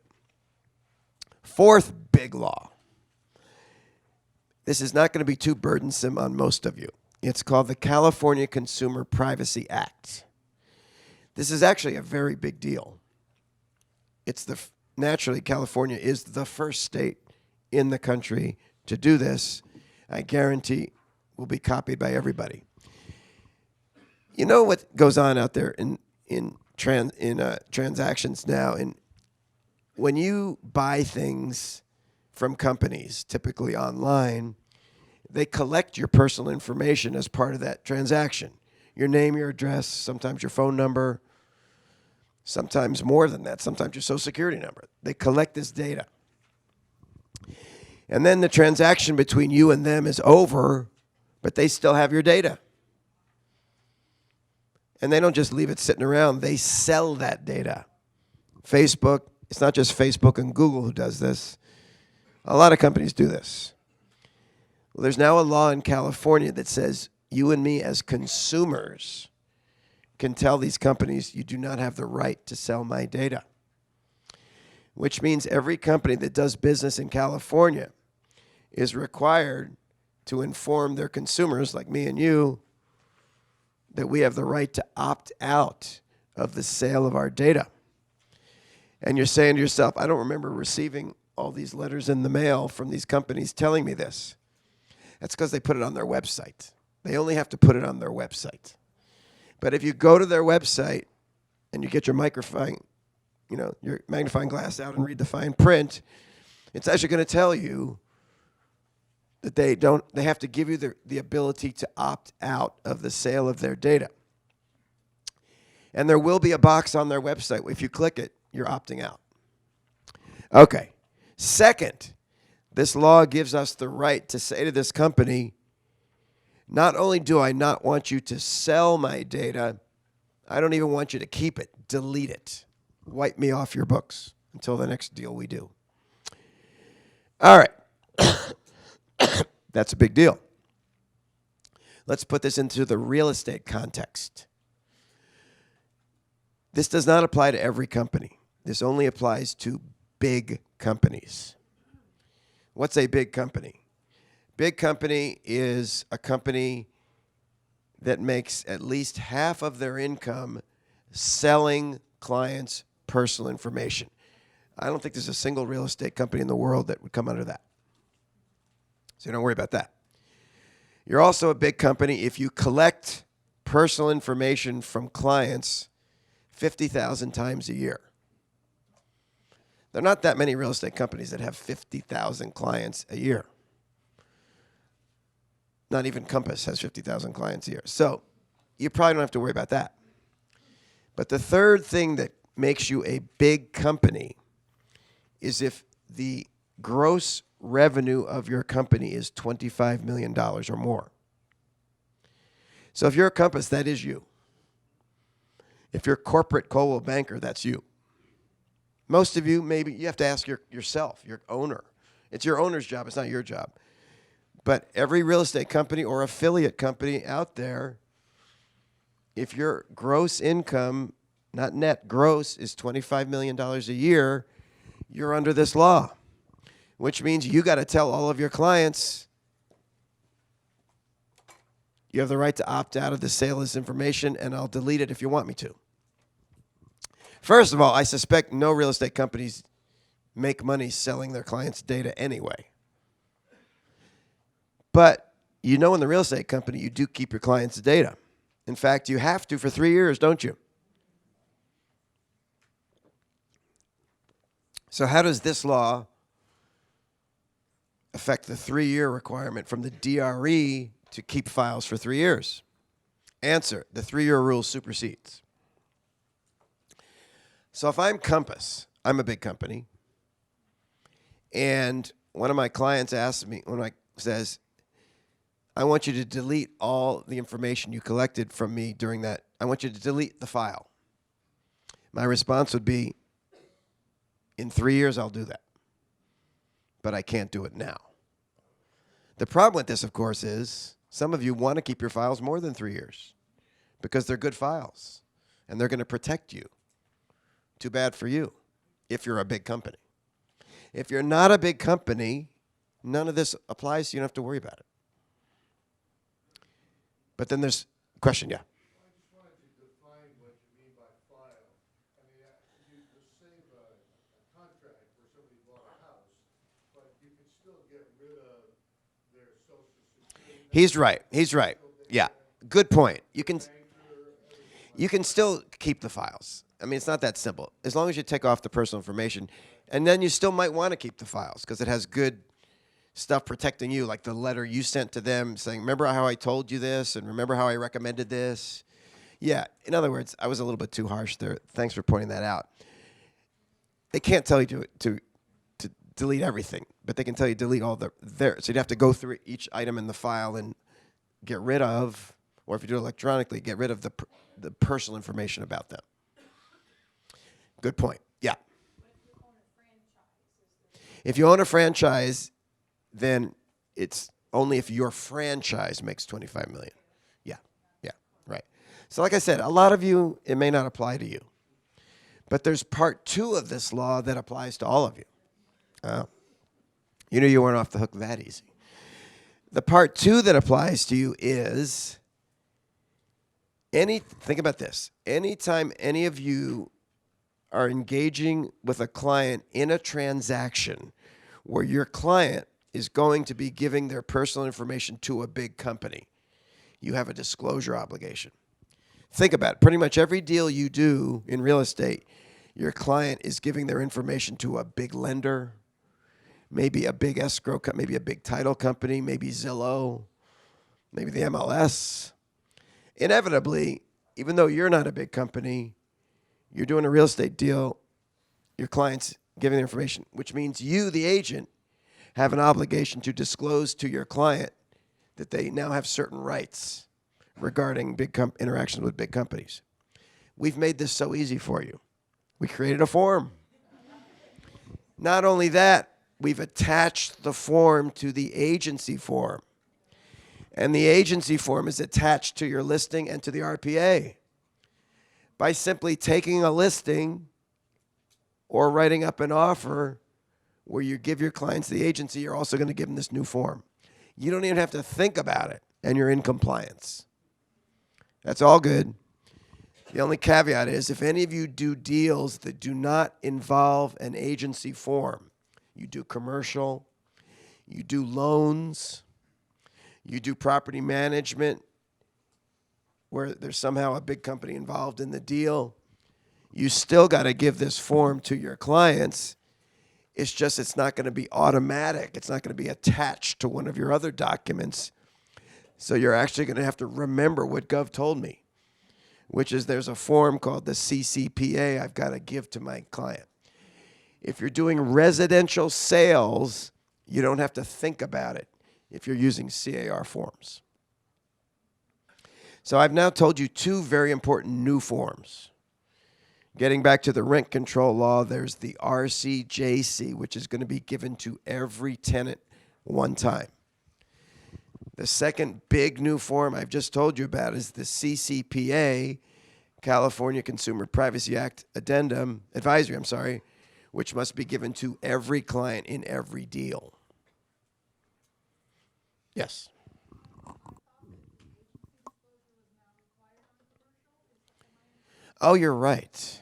4th big law. This is not going to be too burdensome on most of you. It's called the California Consumer Privacy Act. This is actually a very big deal. Naturally, California is the first state in the country to do this. I guarantee will be copied by everybody. You know what goes on out there in transactions now? And when you buy things from companies, typically online, they collect your personal information as part of that transaction. Your name, your address, sometimes your phone number, sometimes more than that, sometimes your social security number. They collect this data. And then the transaction between you and them is over, but they still have your data. And they don't just leave it sitting around, they sell that data. Facebook, it's not just Facebook and Google who does this. A lot of companies do this. Well, there's now a law in California that says you and me as consumers can tell these companies you do not have the right to sell my data. Which means every company that does business in California is required to inform their consumers, like me and you, that we have the right to opt out of the sale of our data. And you're saying to yourself, I don't remember receiving all these letters in the mail from these companies telling me this. That's because they put it on their website. They only have to put it on their website. But if you go to their website and you get your your magnifying glass out and read the fine print, it's actually going to tell you that they have to give you the ability to opt out of the sale of their data. And there will be a box on their website. If you click it, you're opting out. Okay. Second, this law gives us the right to say to this company, not only do I not want you to sell my data, I don't even want you to keep it. Delete it. Wipe me off your books until the next deal we do. All right. That's a big deal. Let's put this into the real estate context. This does not apply to every company. This only applies to big companies. What's a big company? Big company is a company that makes at least half of their income selling clients' personal information. I don't think there's a single real estate company in the world that would come under that. So don't worry about that. You're also a big company if you collect personal information from clients 50,000 times a year. There are not that many real estate companies that have 50,000 clients a year. Not even Compass has 50,000 clients a year. So you probably don't have to worry about that. But the third thing that makes you a big company is if the gross revenue of your company is $25 million or more. So if you're a Compass, that is you. If you're corporate Coldwell Banker, that's you. Most of you, maybe you have to ask yourself, your owner. It's your owner's job. It's not your job. But every real estate company or affiliate company out there, if your gross income, not net, gross, is $25 million a year, you're under this law, which means you got to tell all of your clients you have the right to opt out of the sale of this information, and I'll delete it if you want me to. First of all, I suspect no real estate companies make money selling their clients' data anyway. But you know, in the real estate company, you do keep your clients' data. In fact, you have to for 3 years, don't you? So how does this law affect the 3-year requirement from the DRE to keep files for 3 years? Answer, the 3-year rule supersedes. So if I'm Compass, I'm a big company, and one of my clients asks me, says, I want you to delete all the information you collected from me during that. I want you to delete the file. My response would be, in 3 years, I'll do that. But I can't do it now. The problem with this, of course, is some of you want to keep your files more than 3 years because they're good files and they're going to protect you. Too bad for you if you're a big company. If you're not a big company, none of this applies, so you don't have to worry about it. But then there's a question, yeah.
I just wanted to define what you mean by file. I mean, you save a contract where somebody bought a house, but you can still get rid of their social security
He's right. He's right. Yeah. Good point. You can still keep the files. I mean, it's not that simple. As long as you take off the personal information, and then you still might want to keep the files because it has good stuff protecting you, like the letter you sent to them saying, remember how I told you this and remember how I recommended this? Yeah. In other words, I was a little bit too harsh there. Thanks for pointing that out. They can't tell you to delete everything, but they can tell you delete all theirs. So you'd have to go through each item in the file and get rid of, or if you do it electronically, get rid of the personal information about them. Good point. Yeah. If you own a franchise, then it's only if your franchise makes $25 million. Yeah. Yeah. Right. So like I said, a lot of you, it may not apply to you. But there's part 2 of this law that applies to all of you. You knew you weren't off the hook that easy. The part 2 that applies to you is think about this. Anytime any of you are engaging with a client in a transaction where your client is going to be giving their personal information to a big company, you have a disclosure obligation. Think about it. Pretty much every deal you do in real estate, your client is giving their information to a big lender, maybe a big escrow company, maybe a big title company, maybe Zillow, maybe the MLS. Inevitably, even though you're not a big company, you're doing a real estate deal, your client's giving their information, which means you, the agent, have an obligation to disclose to your client that they now have certain rights regarding interactions with big companies. We've made this so easy for you. We created a form. Not only that, we've attached the form to the agency form. And the agency form is attached to your listing and to the RPA. By simply taking a listing or writing up an offer where you give your clients the agency, you're also going to give them this new form. You don't even have to think about it, and you're in compliance. That's all good. The only caveat is if any of you do deals that do not involve an agency form, you do commercial, you do loans, you do property management, where there's somehow a big company involved in the deal, you still got to give this form to your clients. It's just it's not going to be automatic. It's not going to be attached to one of your other documents. So you're actually going to have to remember what Gov told me, which is there's a form called the CCPA I've got to give to my client. If you're doing residential sales, you don't have to think about it if you're using CAR forms. So I've now told you 2 very important new forms. Getting back to the rent control law, there's the RCJC, which is going to be given to every tenant one time. The second big new form I've just told you about is the CCPA, California Consumer Privacy Act advisory, which must be given to every client in every deal. Yes. Oh, you're right.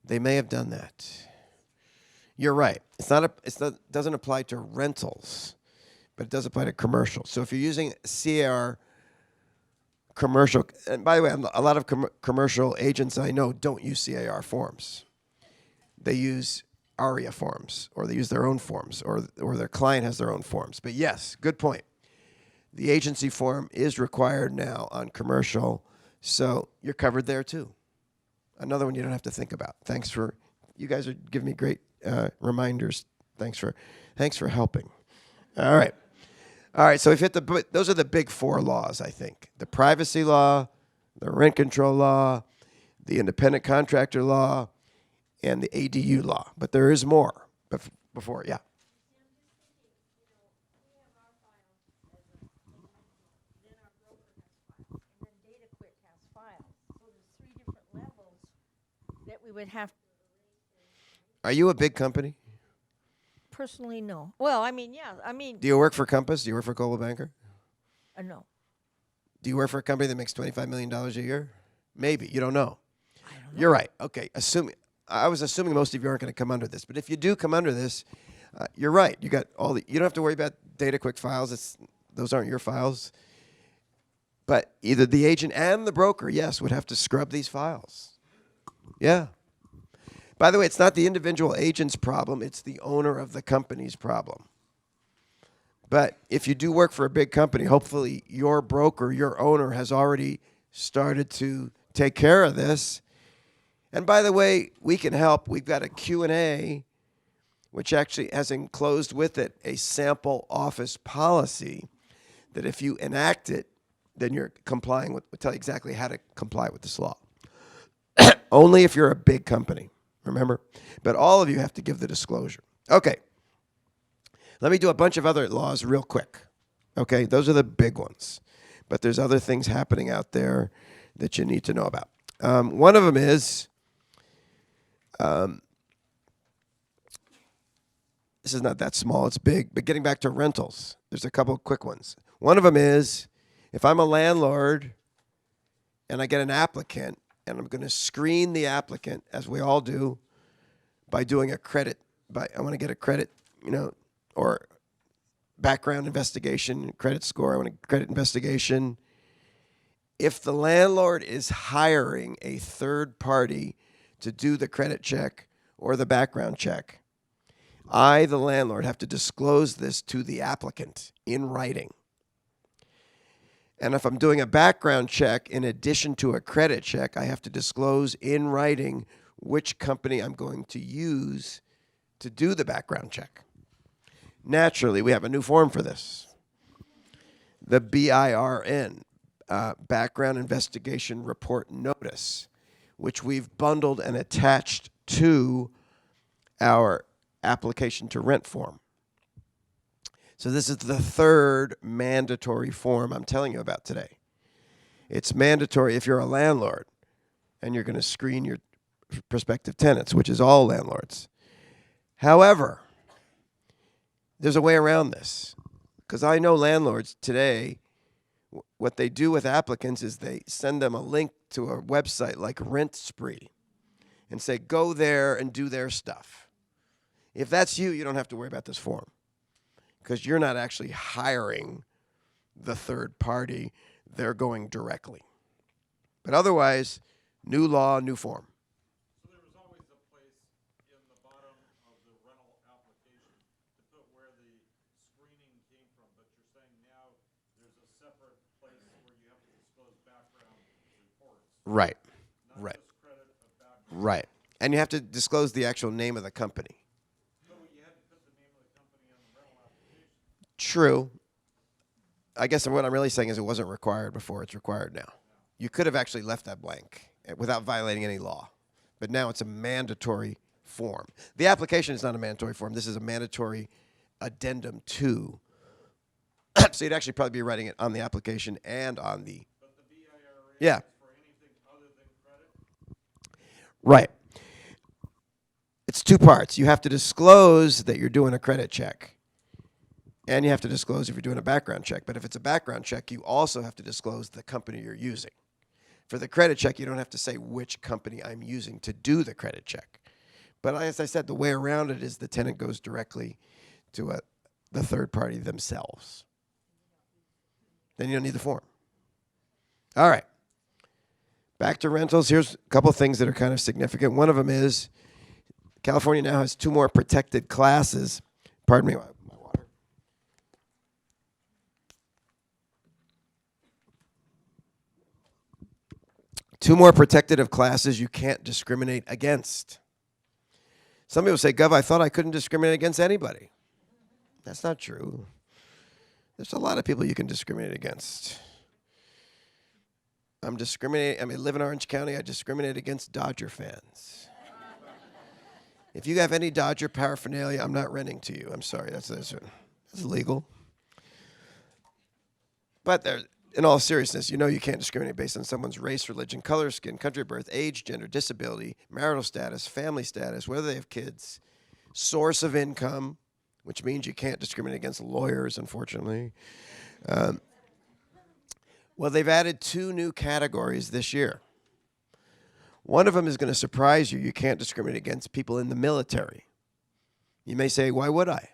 They may have done that. You're right. Doesn't apply to rentals, but it does apply to commercial. So if you're using CAR commercial, and by the way, a lot of commercial agents I know don't use CAR forms. They use ARIA forms, or they use their own forms, or their client has their own forms. But yes, good point. The agency form is required now on commercial, so you're covered there too. Another one you don't have to think about. You guys are giving me great reminders. Thanks for helping. All right. So we've hit those are the big 4 laws, I think: the privacy law, the rent control law, the independent contractor law, and the ADU law. But there is more. Before, yeah.
That we would have.
Are you a big company?
Personally, no. Well, I mean, yeah. I mean,
Do you work for Compass? Do you work for Coldwell Banker?
no.
Do you work for a company that makes $25 million a year? Maybe. You don't know. I don't know. You're right. Okay. I was assuming most of you aren't going to come under this. But if you do come under this, you're right. You don't have to worry about data quick files. Those aren't your files. But either the agent and the broker, yes, would have to scrub these files. Yeah. By the way, it's not the individual agent's problem, it's the owner of the company's problem. But if you do work for a big company, hopefully your broker, your owner has already started to take care of this. And by the way, we can help. We've got a Q&A, which actually has enclosed with it a sample office policy that if you enact it, then you're complying with, we'll tell you exactly how to comply with this law. Only if you're a big company, remember? But all of you have to give the disclosure. Okay. Let me do a bunch of other laws real quick. Okay, those are the big ones. But there's other things happening out there that you need to know about. One of them is, this is not that small, it's big, but getting back to rentals, there's a couple of quick ones. One of them is, if I'm a landlord and I get an applicant, and I'm going to screen the applicant, as we all do, by doing a credit, I want to get a credit, or background investigation, credit score, I want a credit investigation. If the landlord is hiring a third party to do the credit check or the background check, I, the landlord, have to disclose this to the applicant in writing. And if I'm doing a background check in addition to a credit check, I have to disclose in writing which company I'm going to use to do the background check. Naturally, we have a new form for this. The BIRN, Background Investigation Report Notice, which we've bundled and attached to our application to rent form. So this is the third mandatory form I'm telling you about today. It's mandatory if you're a landlord and you're going to screen your prospective tenants, which is all landlords. However, there's a way around this, because I know landlords today, what they do with applicants is they send them a link to a website like Rent Spree and say, go there and do their stuff. If that's you, you don't have to worry about this form, because you're not actually hiring the third party. They're going directly. But otherwise, new law, new form.
So there was always a place in the bottom of the rental application to put where the screening came from, but you're saying now there's a separate place where you have to disclose background reports.
Right.
Not
Right.
just credit, but background.
Right. And you have to disclose the actual name of the company.
So you had to put the name of the company on the rental application.
True. I guess what I'm really saying is it wasn't required before. It's required now. You could have actually left that blank without violating any law. But now it's a mandatory form. The application is not a mandatory form. This is a mandatory addendum to. So you'd actually probably be writing it on the application and on the.
But the BIRA
Yeah.
is for anything other than credit?
Right. It's two parts. You have to disclose that you're doing a credit check. And you have to disclose if you're doing a background check. But if it's a background check, you also have to disclose the company you're using. For the credit check, you don't have to say which company I'm using to do the credit check. But as I said, the way around it is the tenant goes directly to the third party themselves. Then you don't need the form. All right. Back to rentals. Here's a couple of things that are kind of significant. One of them is California now has 2 more protected classes. Pardon me. My water. Two more protective classes you can't discriminate against. Some people say, Gov, I thought I couldn't discriminate against anybody. That's not true. There's a lot of people you can discriminate against. I live in Orange County, I discriminate against Dodger fans. If you have any Dodger paraphernalia, I'm not renting to you. I'm sorry, that's illegal. But in all seriousness, you can't discriminate based on someone's race, religion, color, skin, country of birth, age, gender, disability, marital status, family status, whether they have kids, source of income, which means you can't discriminate against lawyers, unfortunately. Well, they've added 2 new categories this year. One of them is going to surprise you. You can't discriminate against people in the military. You may say, why would I?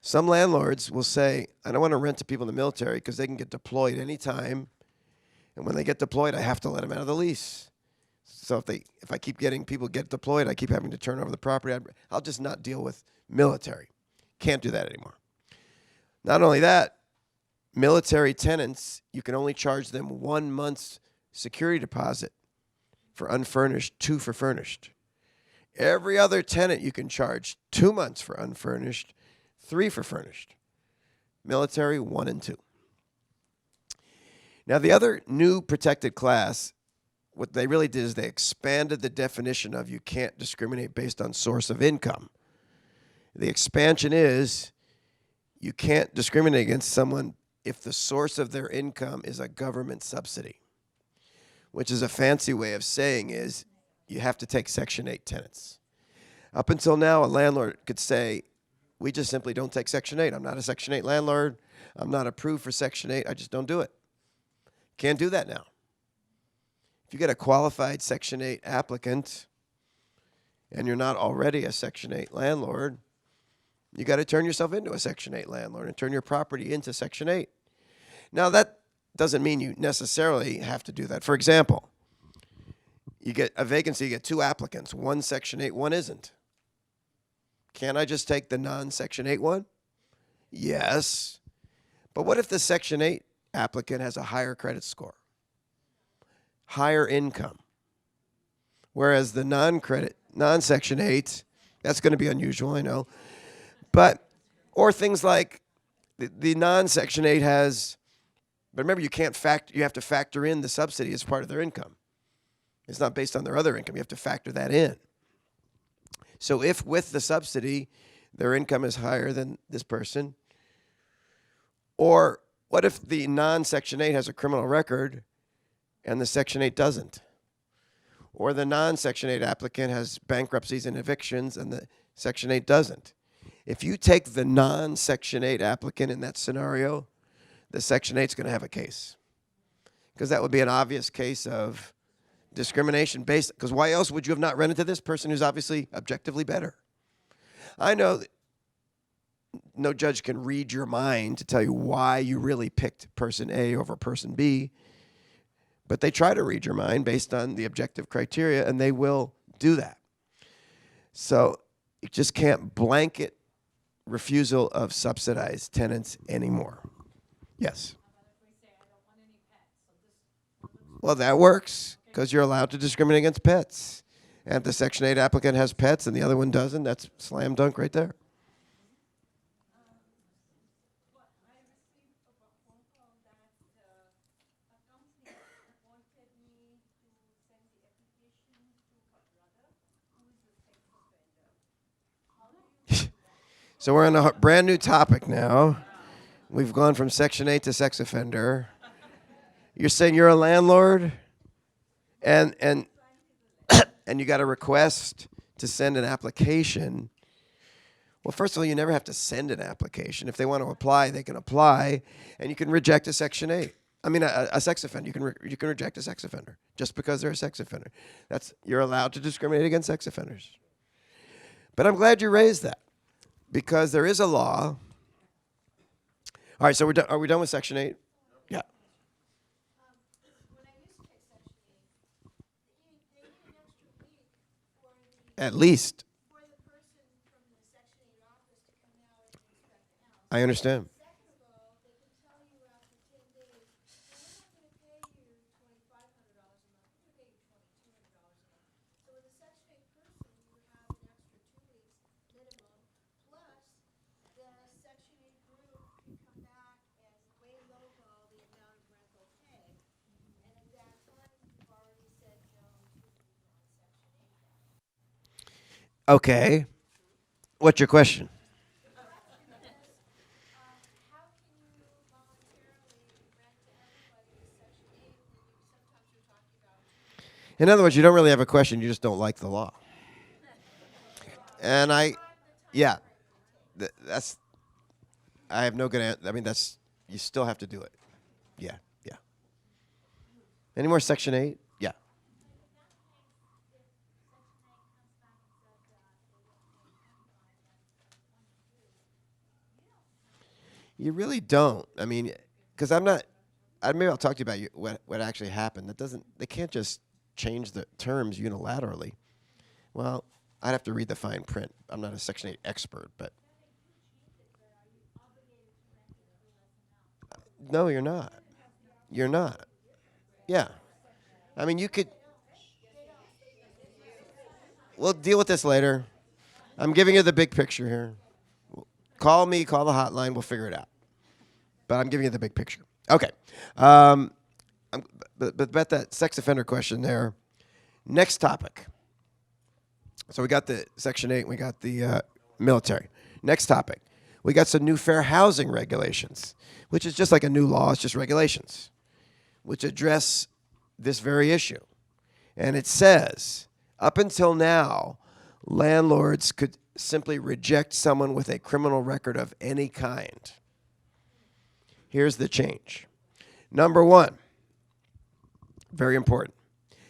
Some landlords will say, I don't want to rent to people in the military because they can get deployed anytime. And when they get deployed, I have to let them out of the lease. So if I keep getting people get deployed, I keep having to turn over the property. I'll just not deal with military. Can't do that anymore. Not only that, military tenants, you can only charge them 1 month's security deposit for unfurnished, 2 for furnished. Every other tenant you can charge 2 months for unfurnished, 3 for furnished. Military, 1 and 2. Now, the other new protected class, what they really did is they expanded the definition of you can't discriminate based on source of income. The expansion is you can't discriminate against someone if the source of their income is a government subsidy, which is a fancy way of saying is you have to take Section 8 tenants. Up until now, a landlord could say, we just simply don't take Section 8. I'm not a Section 8 landlord. I'm not approved for Section 8. I just don't do it. Can't do that now. If you get a qualified Section 8 applicant and you're not already a Section 8 landlord, you got to turn yourself into a Section 8 landlord and turn your property into Section 8. Now, that doesn't mean you necessarily have to do that. For example, you get a vacancy, you get 2 applicants, one Section 8, one isn't. Can I just take the non-Section 8 one? Yes. But what if the Section 8 applicant has a higher credit score, higher income, whereas the non-Section 8, that's going to be unusual, I know. But, or things like the non-Section 8 has, but remember you have to factor in the subsidy as part of their income. It's not based on their other income. You have to factor that in. So if with the subsidy, their income is higher than this person, or what if the non-Section 8 has a criminal record and the Section 8 doesn't? Or the non-Section 8 applicant has bankruptcies and evictions and the Section 8 doesn't. If you take the non-Section 8 applicant in that scenario, the Section 8 is going to have a case. Because that would be an obvious case of discrimination based, because why else would you have not rented to this person who's obviously objectively better? I know that no judge can read your mind to tell you why you really picked person A over person B, but they try to read your mind based on the objective criteria, and they will do that. So you just can't blanket refusal of subsidized tenants anymore. Yes? Well, that works, because you're allowed to discriminate against pets. And if the Section 8 applicant has pets and the other one doesn't, that's slam dunk right there. So we're on a brand new topic now. We've gone from Section 8 to sex offender. You're saying you're a landlord, and you got a request to send an application. Well, first of all, you never have to send an application. If they want to apply, they can apply, and you can reject a Section 8. I mean, a sex offender. You can reject a sex offender just because they're a sex offender. You're allowed to discriminate against sex offenders. But I'm glad you raised that, because there is a law. All right, so are we done with Section 8? Yeah. At least. I understand. Okay. What's your question? In other words, you don't really have a question. You just don't like the law. And I have no good answer. I mean, you still have to do it. Yeah. Any more Section 8? Yeah. You really don't. I mean, because I'm not. Maybe I'll talk to you about what actually happened. That doesn't. They can't just change the terms unilaterally. Well, I'd have to read the fine print. I'm not a Section 8 expert, but no, you're not. You're not. Yeah. I mean, you could. We'll deal with this later. I'm giving you the big picture here. Call me, call the hotline, we'll figure it out. But I'm giving you the big picture. Okay. But about that sex offender question there. Next topic. So we got the Section 8, we got the military. Next topic. We got some new fair housing regulations, which is just like a new law, it's just regulations, which address this very issue. And it says, up until now, landlords could simply reject someone with a criminal record of any kind. Here's the change. Number one, very important.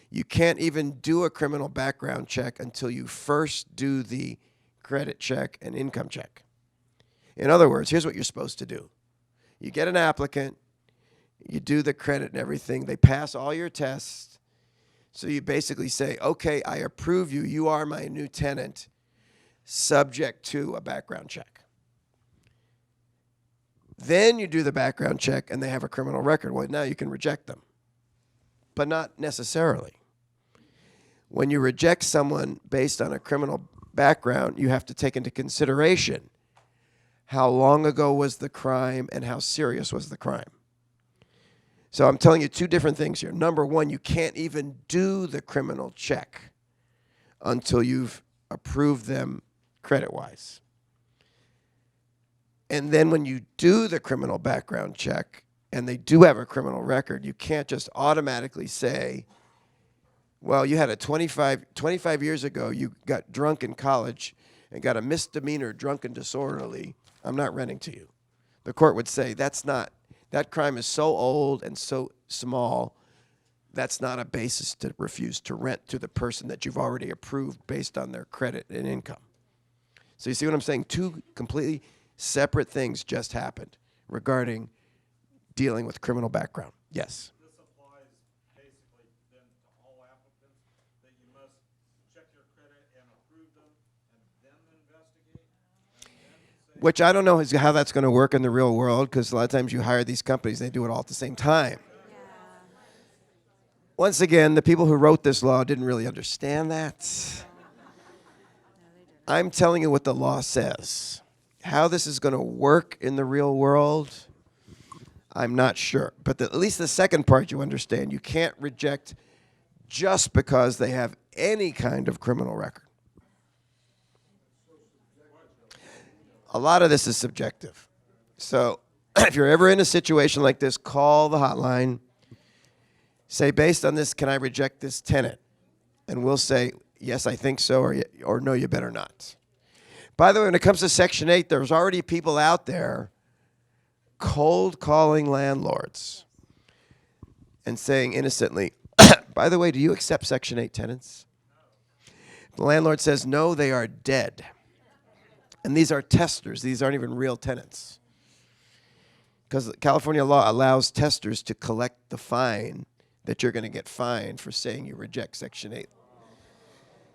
You can't even do a criminal background check until you first do the credit check and income check. In other words, here's what you're supposed to do. You get an applicant, you do the credit and everything, they pass all your tests, so you basically say, okay, I approve you, you are my new tenant, subject to a background check. Then you do the background check and they have a criminal record. Well, now you can reject them, but not necessarily. When you reject someone based on a criminal background, you have to take into consideration how long ago was the crime and how serious was the crime. So I'm telling you two different things here. Number one, you can't even do the criminal check until you've approved them credit-wise. And then when you do the criminal background check and they do have a criminal record, you can't just automatically say, well, you had a 25 years ago, you got drunk in college and got a misdemeanor drunk and disorderly, I'm not renting to you. The court would say that crime is so old and so small, that's not a basis to refuse to rent to the person that you've already approved based on their credit and income. So you see what I'm saying? Two completely separate things just happened regarding dealing with criminal background. Yes.
This applies basically then to all applicants, that you must check your credit and approve them and then investigate and then say.
Which I don't know how that's going to work in the real world, because a lot of times you hire these companies, they do it all at the same time. Once again, the people who wrote this law didn't really understand that. I'm telling you what the law says. How this is going to work in the real world, I'm not sure. But at least the second part you understand. You can't reject just because they have any kind of criminal record. A lot of this is subjective. So if you're ever in a situation like this, call the hotline. Say, based on this, can I reject this tenant? And we'll say, yes, I think so, or no, you better not. By the way, when it comes to Section 8, there's already people out there cold calling landlords and saying innocently, by the way, do you accept Section 8 tenants? The landlord says, no, they are dead. And these are testers. These aren't even real tenants. Because California law allows testers to collect the fine that you're going to get fined for saying you reject Section 8.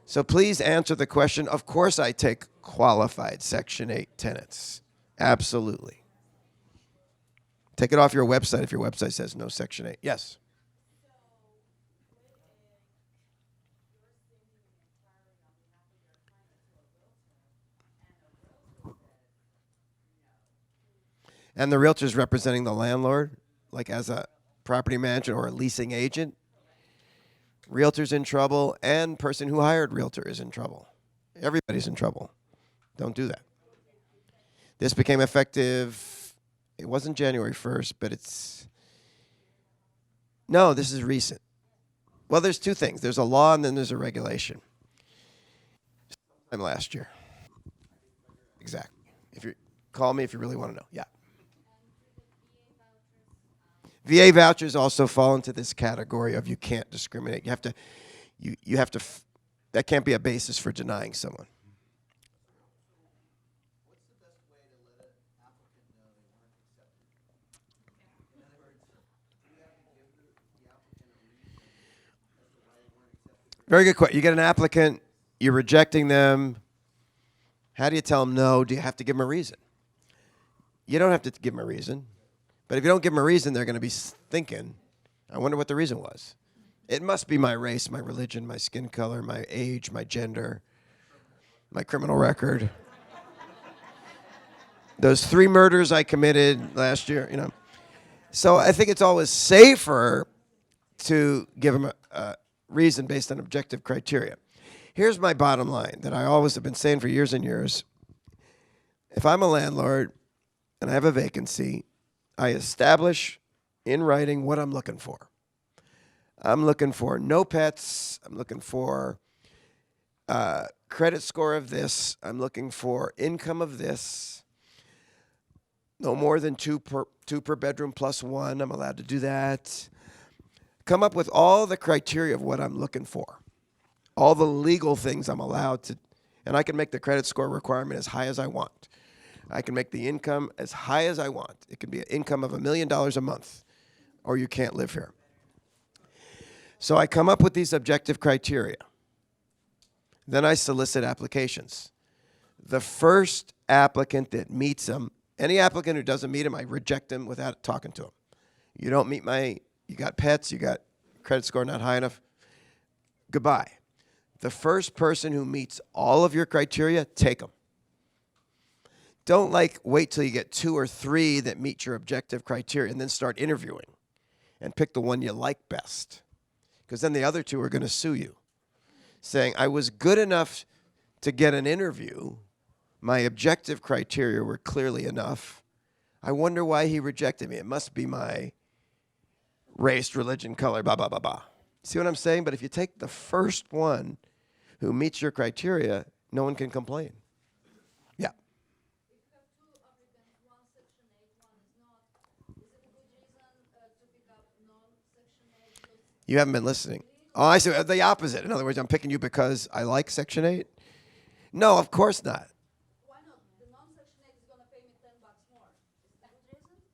So please answer the question. Of course I take qualified Section 8 tenants. Absolutely. Take it off your website if your website says no Section 8. Yes? And the realtor's representing the landlord, like as a property manager or a leasing agent. Realtor's in trouble, and person who hired realtor is in trouble. Everybody's in trouble. Don't do that. This became effective, it wasn't January 1st, but no, this is recent. Well, there's two things. There's a law and then there's a regulation. Sometime last year. Exactly. Call me if you really want to know. Yeah. VA vouchers also fall into this category of you can't discriminate. You have to, that can't be a basis for denying someone. What's the best way to let an applicant know they weren't Very good question. You get an applicant, you're rejecting them. How do you tell them no? Do you have to give them a reason? You don't have to give them a reason. But if you don't give them a reason, they're going to be thinking, I wonder what the reason was. It must be my race, my religion, my skin color, my age, my gender, my criminal record. Those 3 murders I committed last year, you know. So I think it's always safer to give them a reason based on objective criteria. Here's my bottom line that I always have been saying for years and years. If I'm a landlord and I have a vacancy, I establish in writing what I'm looking for. I'm looking for no pets. I'm looking for credit score of this. I'm looking for income of this. No more than two per bedroom plus 1. I'm allowed to do that. Come up with all the criteria of what I'm looking for. All the legal things I'm allowed to, and I can make the credit score requirement as high as I want. I can make the income as high as I want. It can be an income of $1 million a month, or you can't live here. So I come up with these objective criteria. Then I solicit applications. The first applicant that meets them, any applicant who doesn't meet them, I reject them without talking to them. You don't meet you got pets, you got credit score not high enough, goodbye. The first person who meets all of your criteria, take them. Don't wait till you get 2 or 3 that meet your objective criteria and then start interviewing and pick the one you like best. Because then the other 2 are going to sue you, saying, I was good enough to get an interview. My objective criteria were clearly enough. I wonder why he rejected me. It must be my race, religion, color, blah, blah, blah, blah. See what I'm saying? But if you take the first one who meets your criteria, no one can complain. Yeah. You haven't been listening. Oh, I see. The opposite. In other words, I'm picking you because I like Section 8? No, of course not.
Why not? The non-Section 8 is going to pay me $10 more. Is that a good reason?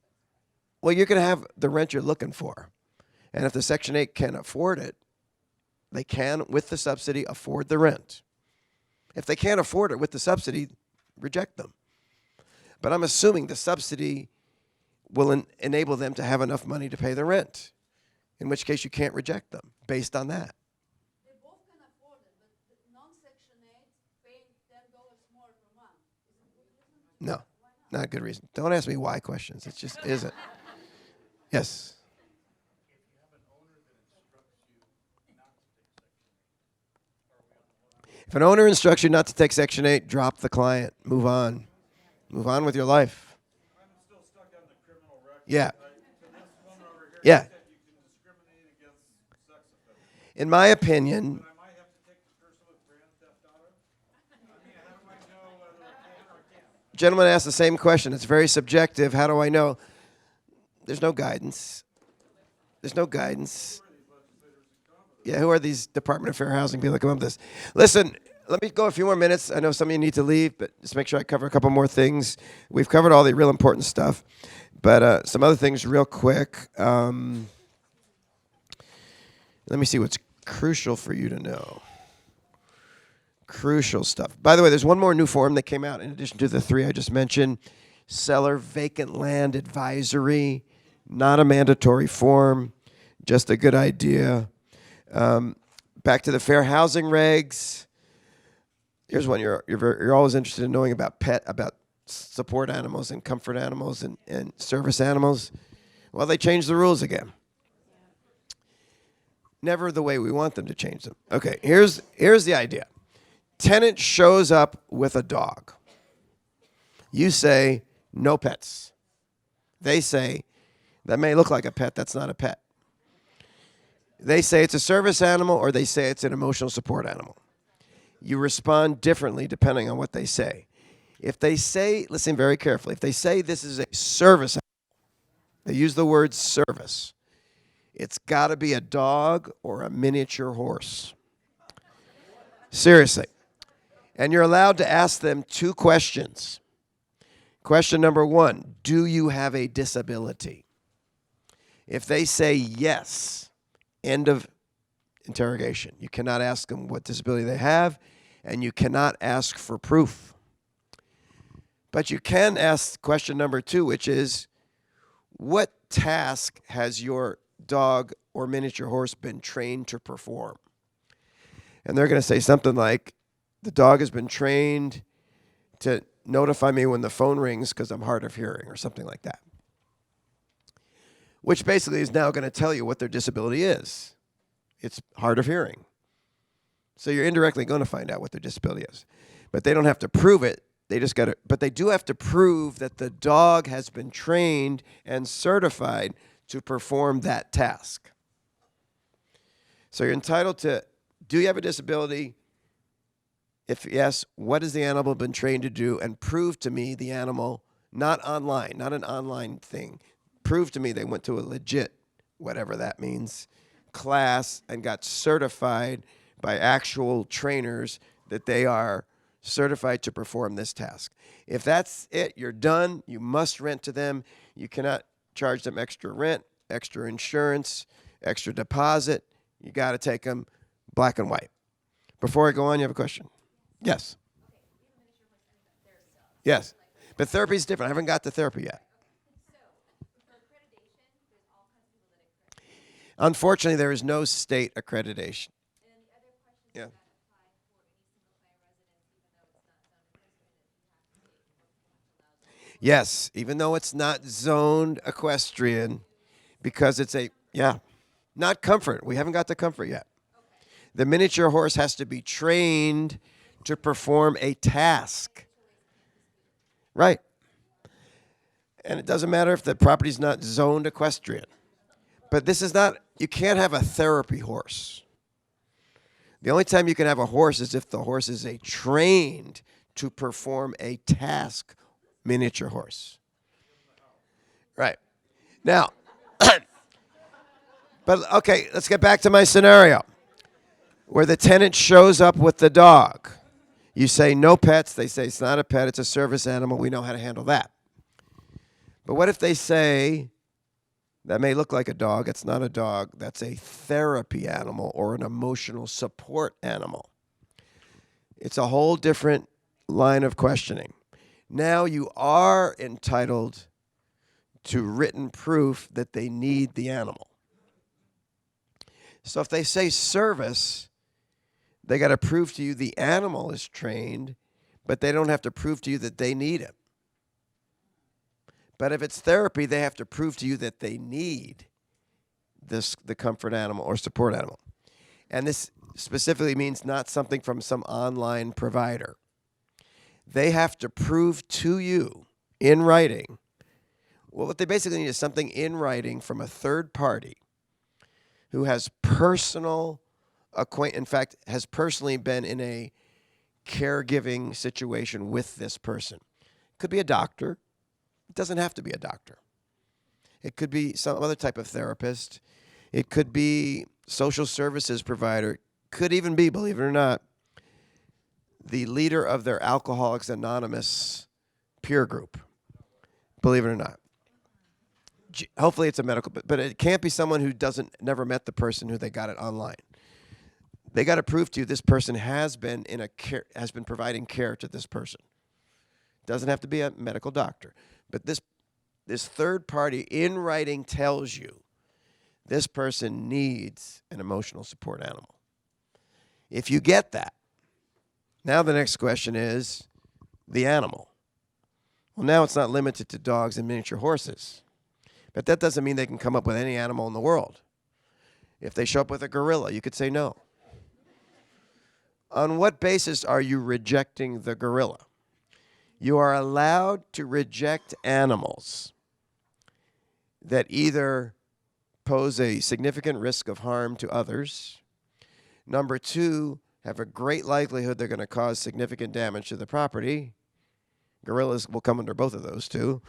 Well, you're going to have the rent you're looking for. And if the Section 8 can afford it, they can, with the subsidy, afford the rent. If they can't afford it with the subsidy, reject them. But I'm assuming the subsidy will enable them to have enough money to pay the rent, in which case you can't reject them based on that.
They both can afford it, but the non-Section 8 paying $10 more per month. Is it a good reason?
No, not a good reason. Don't ask me why questions. It just isn't. Yes. If an owner instructs you not to take Section 8, drop the client. Move on. Move on with your life.
I'm still stuck on the criminal record.
Yeah.
To this one over here,
Yeah.
you said you can discriminate against sex offenders.
In my opinion,
But I might have to take the person with grand theft auto. I mean, how do I know whether I can or can't?
gentleman asked the same question. It's very subjective. How do I know? There's no guidance. There's no guidance. Yeah, who are these Department of Fair Housing people that come up with this? Listen, let me go a few more minutes. I know some of you need to leave, but just make sure I cover a couple more things. We've covered all the real important stuff, but some other things real quick. Let me see what's crucial for you to know. Crucial stuff. By the way, there's one more new form that came out in addition to the 3 I just mentioned. Seller Vacant Land Advisory. Not a mandatory form, just a good idea. Back to the fair housing regs. Here's one you're always interested in knowing about support animals and comfort animals and service animals. Well, they changed the rules again. Never the way we want them to change them. Okay, here's the idea. Tenant shows up with a dog. You say, no pets. They say, that may look like a pet, that's not a pet. They say it's a service animal or they say it's an emotional support animal. You respond differently depending on what they say. If they say, listen very carefully, if they say this is a service animal, they use the word service, it's got to be a dog or a miniature horse. Seriously. And you're allowed to ask them 2 questions. Question number 1, do you have a disability? If they say yes, end of interrogation. You cannot ask them what disability they have, and you cannot ask for proof. But you can ask question number 2, which is, what task has your dog or miniature horse been trained to perform? And they're going to say something like, the dog has been trained to notify me when the phone rings because I'm hard of hearing, or something like that. Which basically is now going to tell you what their disability is. It's hard of hearing. So you're indirectly going to find out what their disability is. But they don't have to prove it. They just got to, but they do have to prove that the dog has been trained and certified to perform that task. So you're entitled to, do you have a disability? If yes, what has the animal been trained to do? And prove to me the animal, not online, not an online thing. Prove to me they went to a legit, whatever that means, class and got certified by actual trainers that they are certified to perform this task. If that's it, you're done. You must rent to them. You cannot charge them extra rent, extra insurance, extra deposit. You got to take them black and white. Before I go on, you have a question? Yes. Yes. But therapy is different. I haven't got to therapy yet. Unfortunately, there is no state accreditation. Yeah. Yes, even though it's not zoned equestrian, because it's not comfort. We haven't got to comfort yet. The miniature horse has to be trained to perform a task. Right. And it doesn't matter if the property's not zoned equestrian. But this is not, you can't have a therapy horse. The only time you can have a horse is if the horse is a trained to perform a task miniature horse. Right. Now, but okay, let's get back to my scenario where the tenant shows up with the dog. You say no pets. They say it's not a pet. It's a service animal. We know how to handle that. But what if they say that may look like a dog? It's not a dog. That's a therapy animal or an emotional support animal. It's a whole different line of questioning. Now you are entitled to written proof that they need the animal. So if they say service, they got to prove to you the animal is trained, but they don't have to prove to you that they need it. But if it's therapy, they have to prove to you that they need the comfort animal or support animal. And this specifically means not something from some online provider. They have to prove to you in writing. Well, what they basically need is something in writing from a third party who has personal in fact, has personally been in a caregiving situation with this person. Could be a doctor. It doesn't have to be a doctor. It could be some other type of therapist. It could be social services provider. Could even be, believe it or not, the leader of their Alcoholics Anonymous peer group. Believe it or not. Hopefully it's a medical, but it can't be someone who never met the person who they got it online. They got to prove to you this person has been has been providing care to this person. Doesn't have to be a medical doctor, but this third party in writing tells you this person needs an emotional support animal. If you get that, now the next question is the animal. Well, now it's not limited to dogs and miniature horses, but that doesn't mean they can come up with any animal in the world. If they show up with a gorilla, you could say no. On what basis are you rejecting the gorilla? You are allowed to reject animals that either pose a significant risk of harm to others, number two, have a great likelihood they're going to cause significant damage to the property. Gorillas will come under both of those too.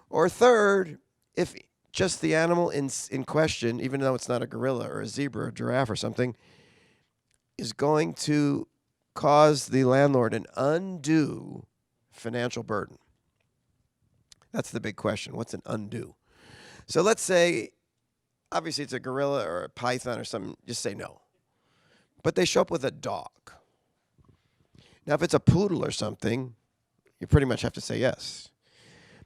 Or third, if just the animal in question, even though it's not a gorilla or a zebra or a giraffe or something, is going to cause the landlord an undue financial burden. That's the big question. What's an undue? So let's say, obviously it's a gorilla or a python or something, just say no. but they show up with a dog. Now, if it's a poodle or something, you pretty much have to say yes.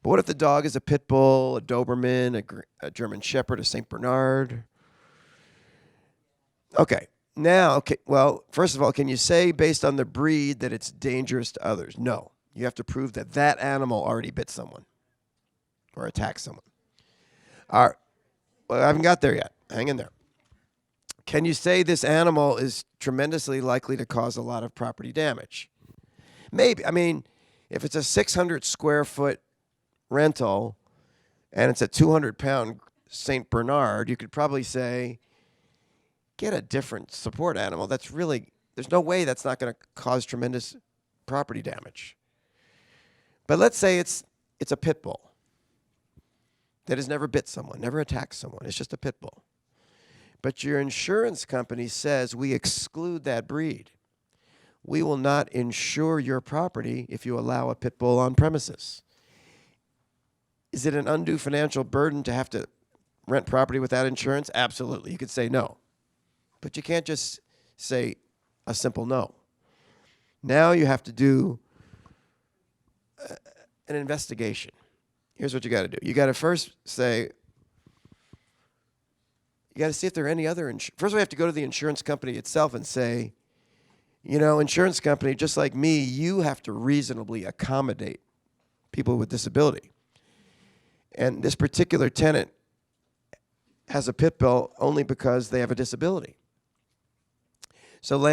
But what if the dog is a pit bull, a Doberman, a German Shepherd, a Saint Bernard? Okay. Now, okay, well, first of all, can you say based on the breed that it's dangerous to others? No. You have to prove that that animal already bit someone or attacked someone. All right. Well, I haven't got there yet. Hang in there. Can you say this animal is tremendously likely to cause a lot of property damage? Maybe. I mean, if it's a 600 square foot rental and it's a 200-pound St. Bernard, you could probably say, get a different support animal. That's really, there's no way that's not going to cause tremendous property damage. But let's say it's a pit bull that has never bit someone, never attacked someone. It's just a pit bull. But your insurance company says we exclude that breed. We will not insure your property if you allow a pit bull on premises. Is it an undue financial burden to have to rent property without insurance? Absolutely. You could say no. But you can't just say a simple no. Now you have to do an investigation. Here's what you got to do. You got to first say, you got to see if there are any other first we have to go to the insurance company itself and say, you know, insurance company, just like me, you have to reasonably accommodate people with disability. And this particular tenant has a pit bull only because they have a disability. So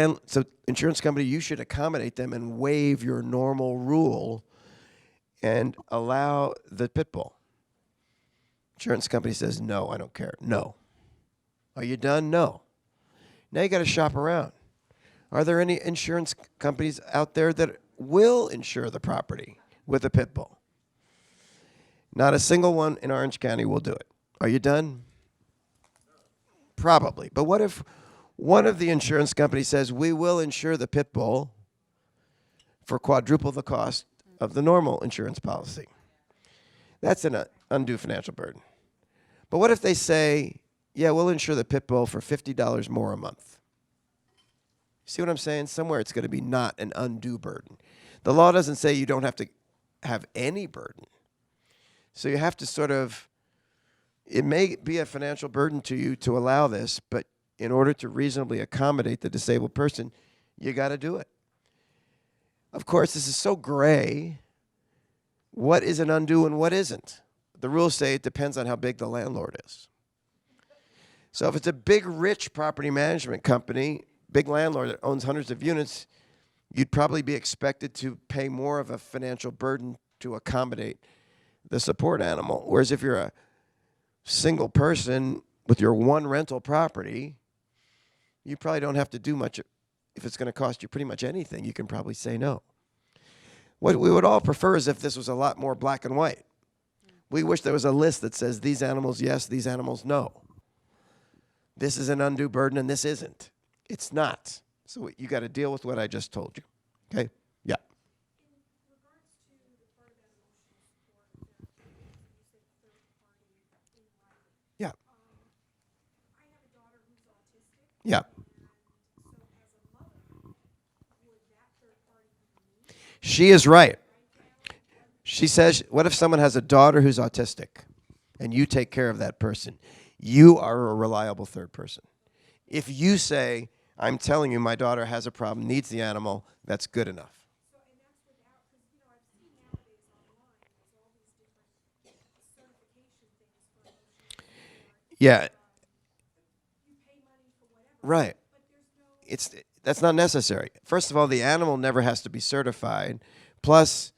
insurance company, you should accommodate them and waive your normal rule and allow the pit bull. Insurance company says, no, I don't care. No. Are you done? No. Now you got to shop around. Are there any insurance companies out there that will insure the property with a pit bull? Not a single one in Orange County will do it. Are you done? Probably. But what if one of the insurance companies says, we will insure the pit bull for quadruple the cost of the normal insurance policy? That's an undue financial burden. But what if they say, yeah, we'll insure the pit bull for $50 more a month? See what I'm saying? Somewhere it's going to be not an undue burden. The law doesn't say you don't have to have any burden. So you have to sort of, it may be a financial burden to you to allow this, but in order to reasonably accommodate the disabled person, you got to do it. Of course, this is so gray. What is an undue and what isn't? The rules say it depends on how big the landlord is. So if it's a big, rich property management company, big landlord that owns hundreds of units, you'd probably be expected to pay more of a financial burden to accommodate the support animal. Whereas if you're a single person with your one rental property, you probably don't have to do much. If it's going to cost you pretty much anything, you can probably say no. What we would all prefer is if this was a lot more black and white. We wish there was a list that says these animals yes, these animals no. This is an undue burden and this isn't. It's not. So you got to deal with what I just told you. Okay? Yeah. Yeah. Yeah. She is right. She says, what if someone has a daughter who's autistic and you take care of that person? You are a reliable third person. If you say, I'm telling you my daughter has a problem, needs the animal, that's good enough. Yeah. Right. That's not necessary. First of all, the animal never has to be certified. Plus,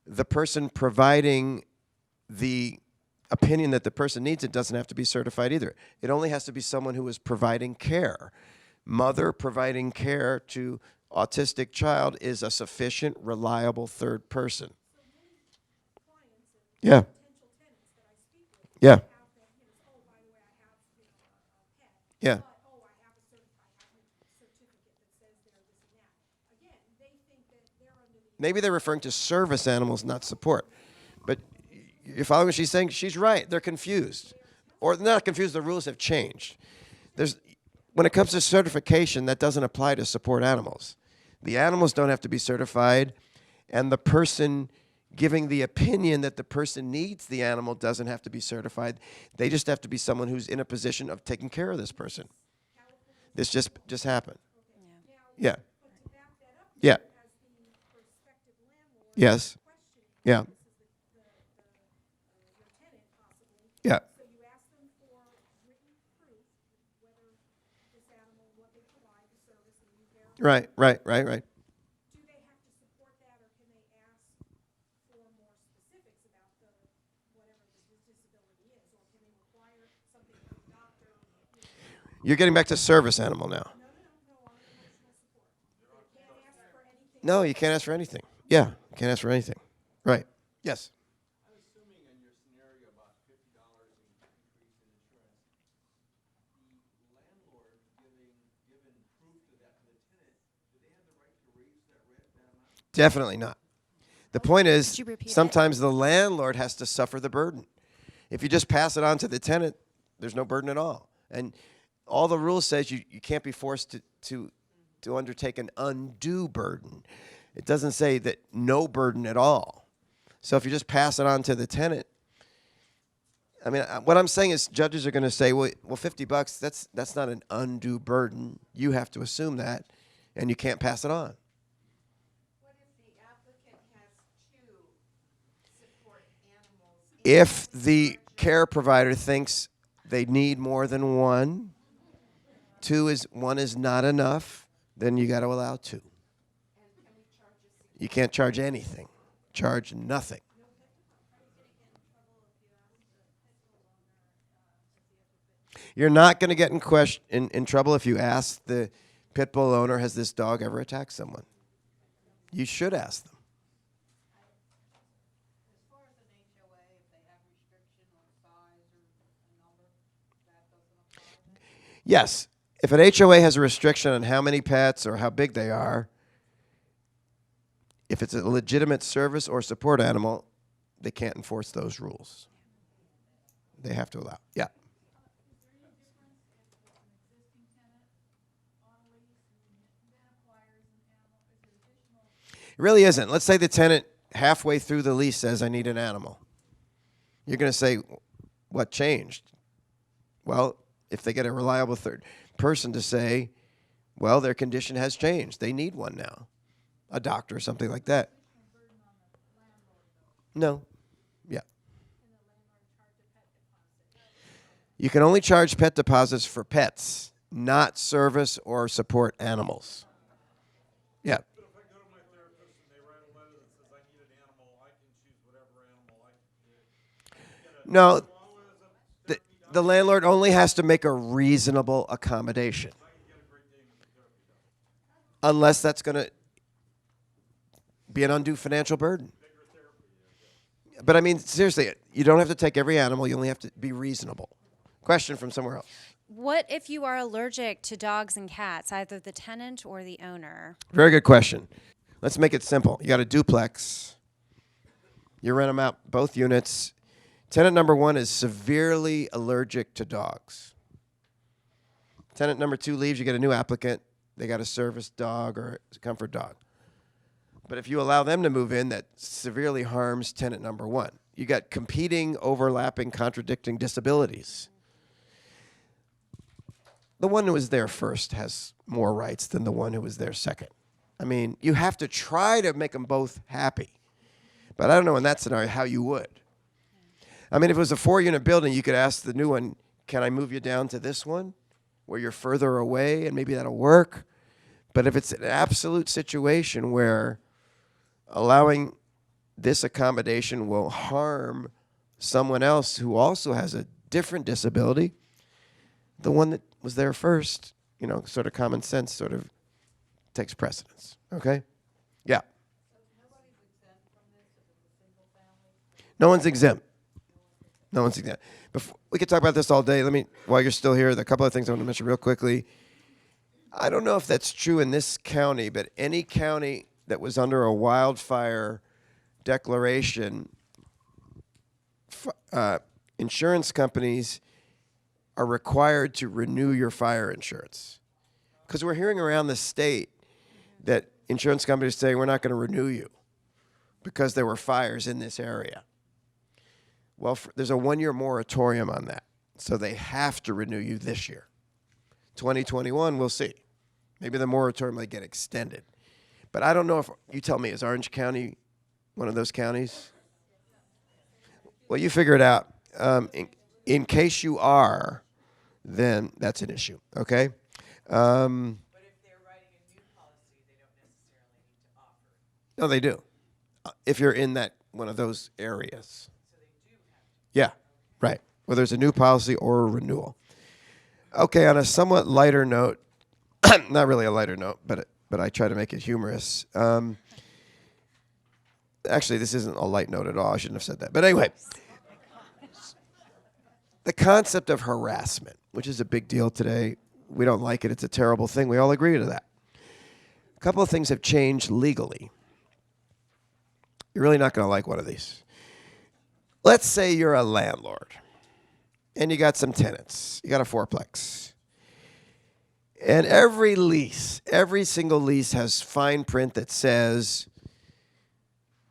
the person providing the opinion that the person needs it doesn't have to be certified either. It only has to be someone who is providing care. Mother providing care to autistic child is a sufficient, reliable third person. Yeah. Yeah. Yeah. Maybe they're referring to service animals, not support. But you're following what she's saying? She's right. They're confused. Or they're not confused. The rules have changed. when it comes to certification, that doesn't apply to support animals. The animals don't have to be certified, and the person giving the opinion that the person needs the animal doesn't have to be certified. They just have to be someone who's in a position of taking care of this person. This just happened. Yeah. Yeah. Yes. Yeah. Yeah. Right. Do they have to support that, or can they ask for more specifics about whatever the disability is, or can they require something from the doctor? You're getting back to service animal now. No, you can't ask for anything. Yeah, you can't ask for anything. Right. Yes. Definitely not. The point is,
you repeat it?
sometimes the landlord has to suffer the burden. If you just pass it on to the tenant, there's no burden at all. And all the rules says you can't be forced to undertake an undue burden. It doesn't say that no burden at all. So if you just pass it on to the tenant, I mean, what I'm saying is judges are going to say, well, $50, that's not an undue burden. You have to assume that, and you can't pass it on. If the care provider thinks they need more than one, one is not enough, then you got to allow two. You can't charge anything. Charge nothing. You're not going to get in trouble if you ask the pit bull owner, has this dog ever attacked someone? You should ask them. Yes. If an HOA has a restriction on how many pets or how big they are, if it's a legitimate service or support animal, they can't enforce those rules. They have to allow. Yeah. It really isn't. Let's say the tenant halfway through the lease says, I need an animal. You're going to say, what changed? Well, if they get a reliable third person to say, well, their condition has changed. They need one now. A doctor or something like that. No. Yeah. You can only charge pet deposits for pets, not service or support animals. Yeah.
But if I go to my therapist and they write a letter that says I need an animal, I can choose whatever animal I can.
No. The landlord only has to make a reasonable accommodation. Unless that's going to be an undue financial burden. But I mean, seriously, you don't have to take every animal. You only have to be reasonable. Question from somewhere else.
What if you are allergic to dogs and cats, either the tenant or the owner?
Very good question. Let's make it simple. You got a duplex. You rent them out, both units. Tenant number 1 is severely allergic to dogs. Tenant number 2 leaves, you get a new applicant. They got a service dog or a comfort dog. But if you allow them to move in, that severely harms tenant number 1. You got competing, overlapping, contradicting disabilities. The one who was there first has more rights than the one who was there second. I mean, you have to try to make them both happy. But I don't know in that scenario how you would. I mean, if it was a 4-unit building, you could ask the new one, can I move you down to this one where you're further away and maybe that'll work? But if it's an absolute situation where allowing this accommodation will harm someone else who also has a different disability, the one that was there first, sort of common sense sort of takes precedence. Okay? Yeah. No one's exempt. No one's exempt. We could talk about this all day. While you're still here, there are a couple of things I want to mention real quickly. I don't know if that's true in this county, but any county that was under a wildfire declaration, insurance companies are required to renew your fire insurance. Because we're hearing around the state that insurance companies say we're not going to renew you because there were fires in this area. Well, there's a 1-year moratorium on that. So they have to renew you this year. 2021, we'll see. Maybe the moratorium might get extended. But I don't know if, you tell me, is Orange County one of those counties? Well, you figure it out. In case you are, then that's an issue, okay?
But if they're writing a new policy, they don't necessarily need to offer it.
No, they do. If you're in that one of those areas.
So they do have to.
Yeah, right. Whether it's a new policy or a renewal. Okay, on a somewhat lighter note, not really a lighter note, but I try to make it humorous. Actually, this isn't a light note at all. I shouldn't have said that. But anyway, the concept of harassment, which is a big deal today. We don't like it. It's a terrible thing. We all agree to that. A couple of things have changed legally. You're really not going to like one of these. Let's say you're a landlord and you got some tenants. You got a fourplex. And every lease, every single lease has fine print that says,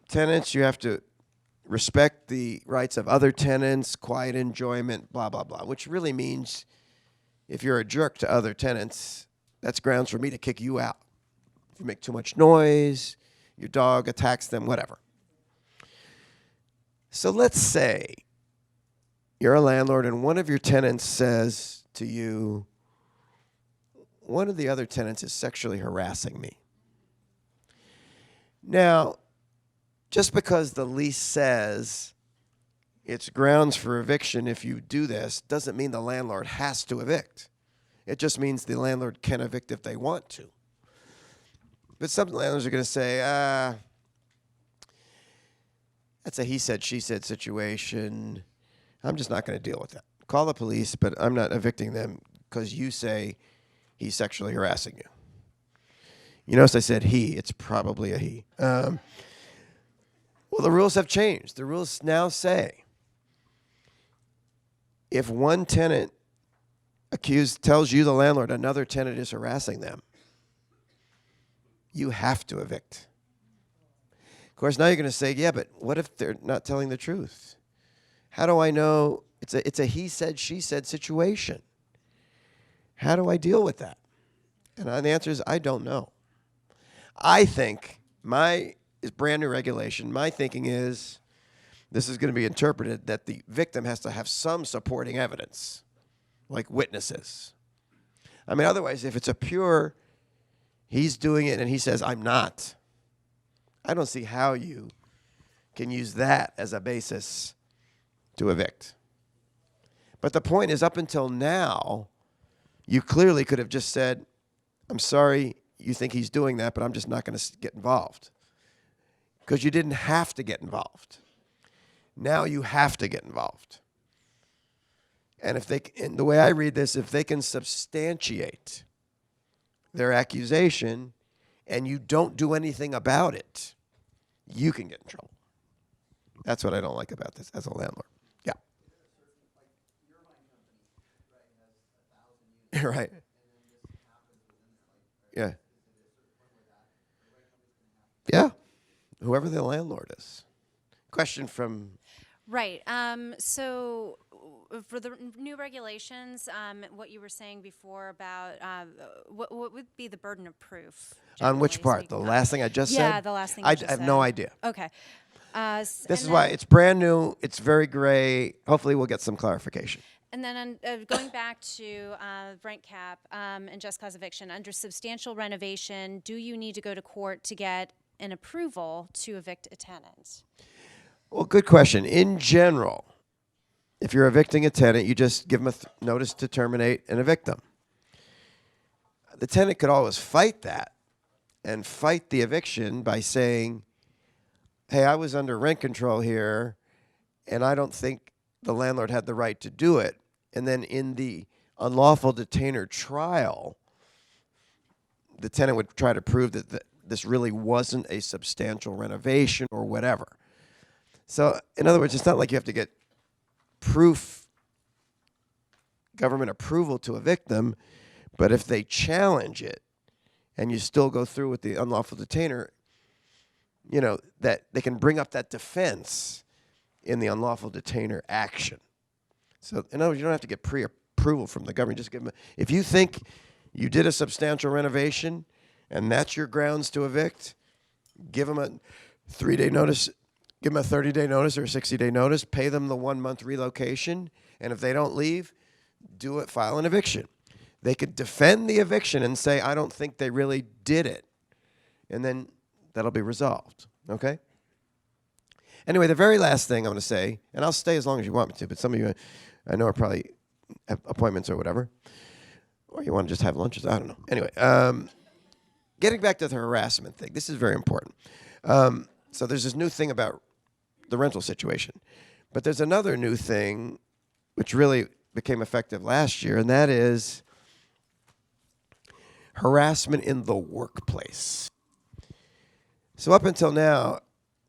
tenants, you have to respect the rights of other tenants, quiet enjoyment, blah, blah, blah, which really means if you're a jerk to other tenants, that's grounds for me to kick you out. If you make too much noise, your dog attacks them, whatever. So let's say you're a landlord and one of your tenants says to you, one of the other tenants is sexually harassing me. Now, just because the lease says it's grounds for eviction if you do this doesn't mean the landlord has to evict. It just means the landlord can evict if they want to. But some landlords are going to say, that's a he said, she said situation. I'm just not going to deal with that. Call the police, but I'm not evicting them because you say he's sexually harassing you. You notice I said he. It's probably a he. Well, the rules have changed. The rules now say if one tenant tells you, the landlord, another tenant is harassing them, you have to evict. Of course, now you're going to say, yeah, but what if they're not telling the truth? How do I know? It's a he said, she said situation. How do I deal with that? And the answer is, I don't know. I think is brand new regulation. My thinking is this is going to be interpreted that the victim has to have some supporting evidence, like witnesses. I mean, otherwise, if it's a pure, he's doing it and he says, I'm not, I don't see how you can use that as a basis to evict. But the point is, up until now, you clearly could have just said, I'm sorry you think he's doing that, but I'm just not going to get involved. Because you didn't have to get involved. Now you have to get involved. And the way I read this, if they can substantiate their accusation and you don't do anything about it, you can get in trouble. That's what I don't like about this as a landlord. Yeah. Right. Yeah. Yeah. Whoever the landlord is. Question from...
Right. So for the new regulations, what you were saying before about what would be the burden of proof?
On which
generally
part?
speaking?
The last thing I just said?
Yeah, the last thing
I
you just
have
said.
no idea.
Okay.
This is why it's brand new. It's very gray. Hopefully we'll get some clarification.
And then going back to rent cap and just cause eviction, under substantial renovation, do you need to go to court to get an approval to evict a tenant?
Well, good question. In general, if you're evicting a tenant, you just give them a notice to terminate and evict them. The tenant could always fight that and fight the eviction by saying, hey, I was under rent control here, and I don't think the landlord had the right to do it. And then in the unlawful detainer trial, the tenant would try to prove that this really wasn't a substantial renovation or whatever. So, in other words, it's not like you have to get proof government approval to evict them, but if they challenge it and you still go through with the unlawful detainer, you know, that they can bring up that defense in the unlawful detainer action. So, in other words, you don't have to get pre-approval from the government. Just give them, if you think you did a substantial renovation and that's your grounds to evict, give them a 3-day notice, give them a 30-day notice or a 60-day notice, pay them the 1-month relocation, and if they don't leave, file an eviction. They could defend the eviction and say, I don't think they really did it. And then that'll be resolved, okay? Anyway, the very last thing I'm going to say, and I'll stay as long as you want me to, but some of you I know are probably have appointments or whatever, or you want to just have lunches, I don't know. Anyway, getting back to the harassment thing, this is very important. So there's this new thing about the rental situation, but there's another new thing which really became effective last year, and that is harassment in the workplace. So up until now,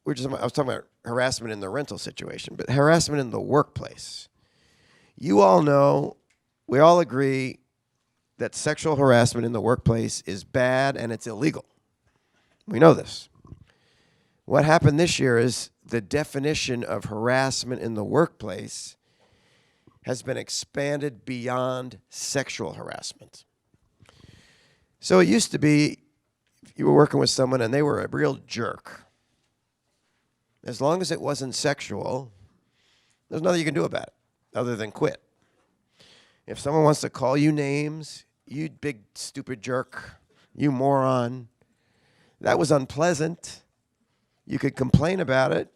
I was talking about harassment in the rental situation, but harassment in the workplace. You all know, we all agree that sexual harassment in the workplace is bad and it's illegal. We know this. What happened this year is the definition of harassment in the workplace has been expanded beyond sexual harassment. So it used to be you were working with someone and they were a real jerk. As long as it wasn't sexual, there's nothing you can do about it other than quit. If someone wants to call you names, you big stupid jerk, you moron, that was unpleasant. You could complain about it.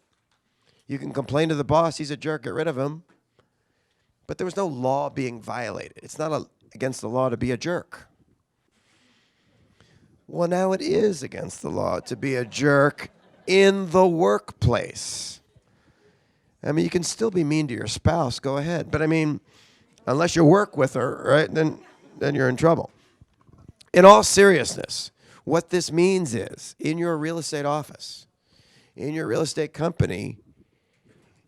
You can complain to the boss, he's a jerk, get rid of him. But there was no law being violated. It's not against the law to be a jerk. Well, now it is against the law to be a jerk in the workplace. I mean, you can still be mean to your spouse, go ahead. But I mean, unless you work with her, right, then you're in trouble. In all seriousness, what this means is, in your real estate office, in your real estate company,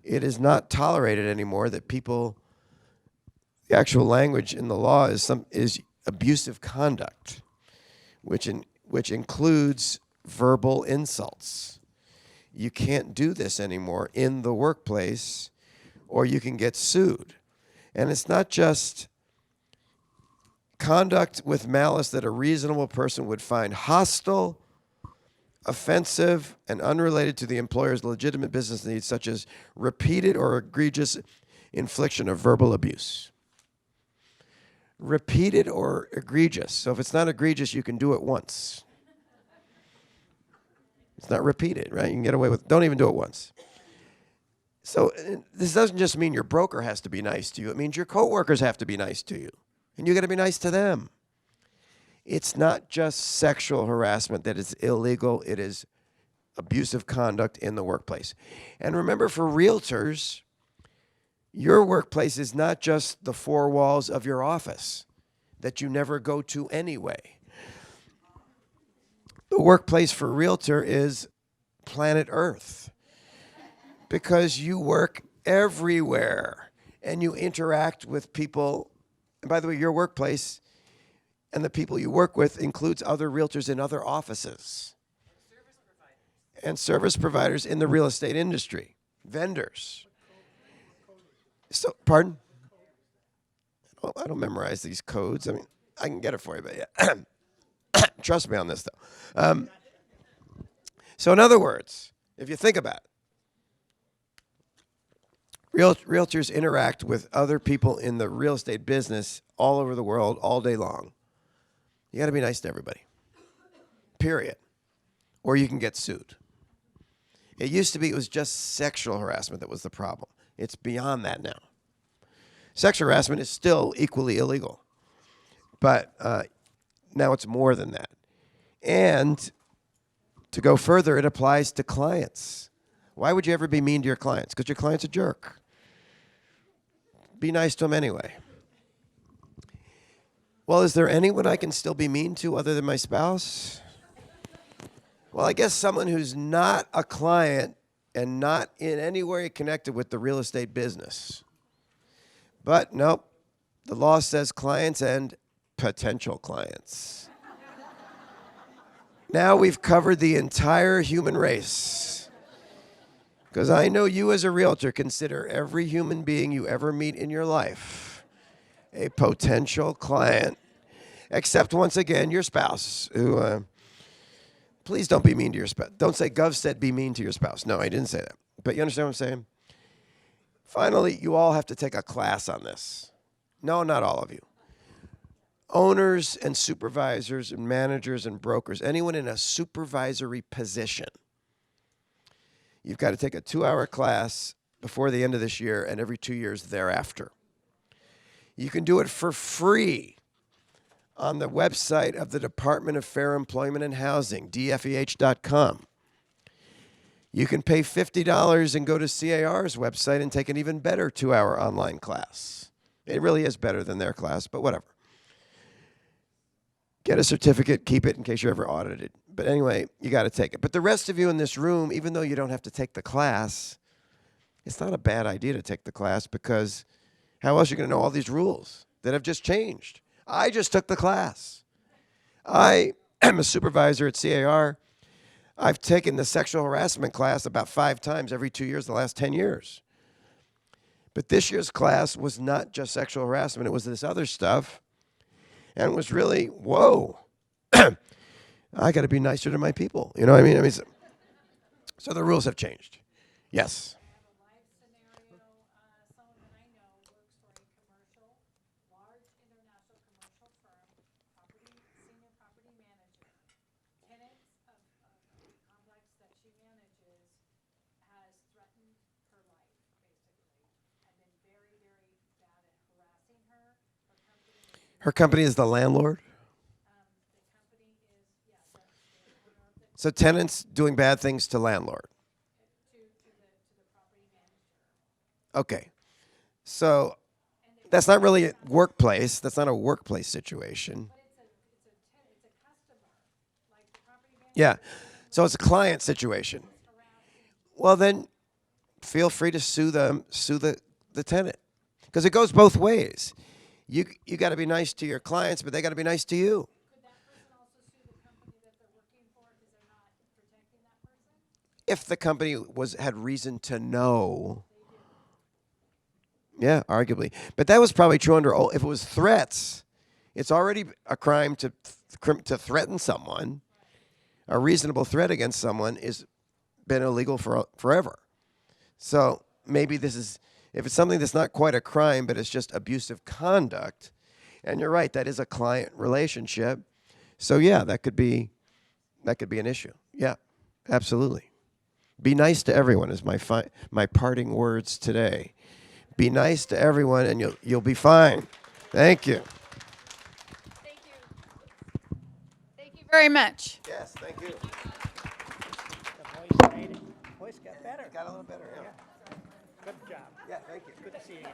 it is not tolerated anymore that people, the actual language in the law is abusive conduct, which includes verbal insults. You can't do this anymore in the workplace, or you can get sued. And it's not just conduct with malice that a reasonable person would find hostile, offensive, and unrelated to the employer's legitimate business needs, such as repeated or egregious infliction of verbal abuse. Repeated or egregious. So if it's not egregious, you can do it once. It's not repeated, right? You can get away with, don't even do it once. So this doesn't just mean your broker has to be nice to you. It means your coworkers have to be nice to you. And you got to be nice to them. It's not just sexual harassment that is illegal. It is abusive conduct in the workplace. And remember, for realtors, your workplace is not just the four walls of your office that you never go to anyway. The workplace for a realtor is planet Earth, because you work everywhere and you interact with people. And by the way, your workplace and the people you work with includes other realtors in other offices. And service providers in the real estate industry, vendors. So, pardon? Well, I don't memorize these codes. I mean, I can get it for you, but yeah. Trust me on this, though. So in other words, if you think about it, realtors interact with other people in the real estate business all over the world all day long. You got to be nice to everybody, period, or you can get sued. It used to be it was just sexual harassment that was the problem. It's beyond that now. Sexual harassment is still equally illegal, but now it's more than that. And to go further, it applies to clients. Why would you ever be mean to your clients? Because your client's a jerk. Be nice to them anyway. Well, is there anyone I can still be mean to other than my spouse? Well, I guess someone who's not a client and not in any way connected with the real estate business. But nope, The law says clients and potential clients. Now we've covered the entire human race. Because I know you as a realtor consider every human being you ever meet in your life a potential client. Except, once again, your spouse, who, please don't be mean to your spouse. Don't say, Gov said be mean to your spouse. No, I didn't say that. But you understand what I'm saying? Finally, you all have to take a class on this. No, not all of you. Owners and supervisors and managers and brokers, anyone in a supervisory position, you've got to take a 2-hour class before the end of this year and every 2 years thereafter. You can do it for free on the website of the Department of Fair Employment and Housing, dfeh.com. You can pay $50 and go to CAR's website and take an even better 2-hour online class. It really is better than their class, but whatever. Get a certificate, keep it in case you're ever audited. But anyway, you got to take it. But the rest of you in this room, even though you don't have to take the class, it's not a bad idea to take the class, because how else are you going to know all these rules that have just changed? I just took the class. I am a supervisor at CAR. I've taken the sexual harassment class about 5 times every 2 years the last 10 years. But this year's class was not just sexual harassment. It was this other stuff. And it was really, whoa, I got to be nicer to my people. You know what I mean? So the rules have changed. Yes. Her company is the landlord? So tenants doing bad things to landlord? Okay. So that's not really a workplace. That's not a workplace situation. Yeah. So it's a client situation. Well, then feel free to sue the tenant. Because it goes both ways. You got to be nice to your clients, but they got to be nice to you. If the company had reason to know, yeah, arguably. But that was probably true if it was threats. It's already a crime to threaten someone. A reasonable threat against someone has been illegal forever. So maybe if it's something that's not quite a crime, but it's just abusive conduct, and you're right, that is a client relationship. So yeah, that could be an issue. Yeah, absolutely. Be nice to everyone is my parting words today. Be nice to everyone, and you'll be fine. Thank you.
Thank you. Thank you very much.
Yes, thank you.
Voice got better.
Got a little better. Yeah.
Good job.
Yeah, thank you.
Good to see you.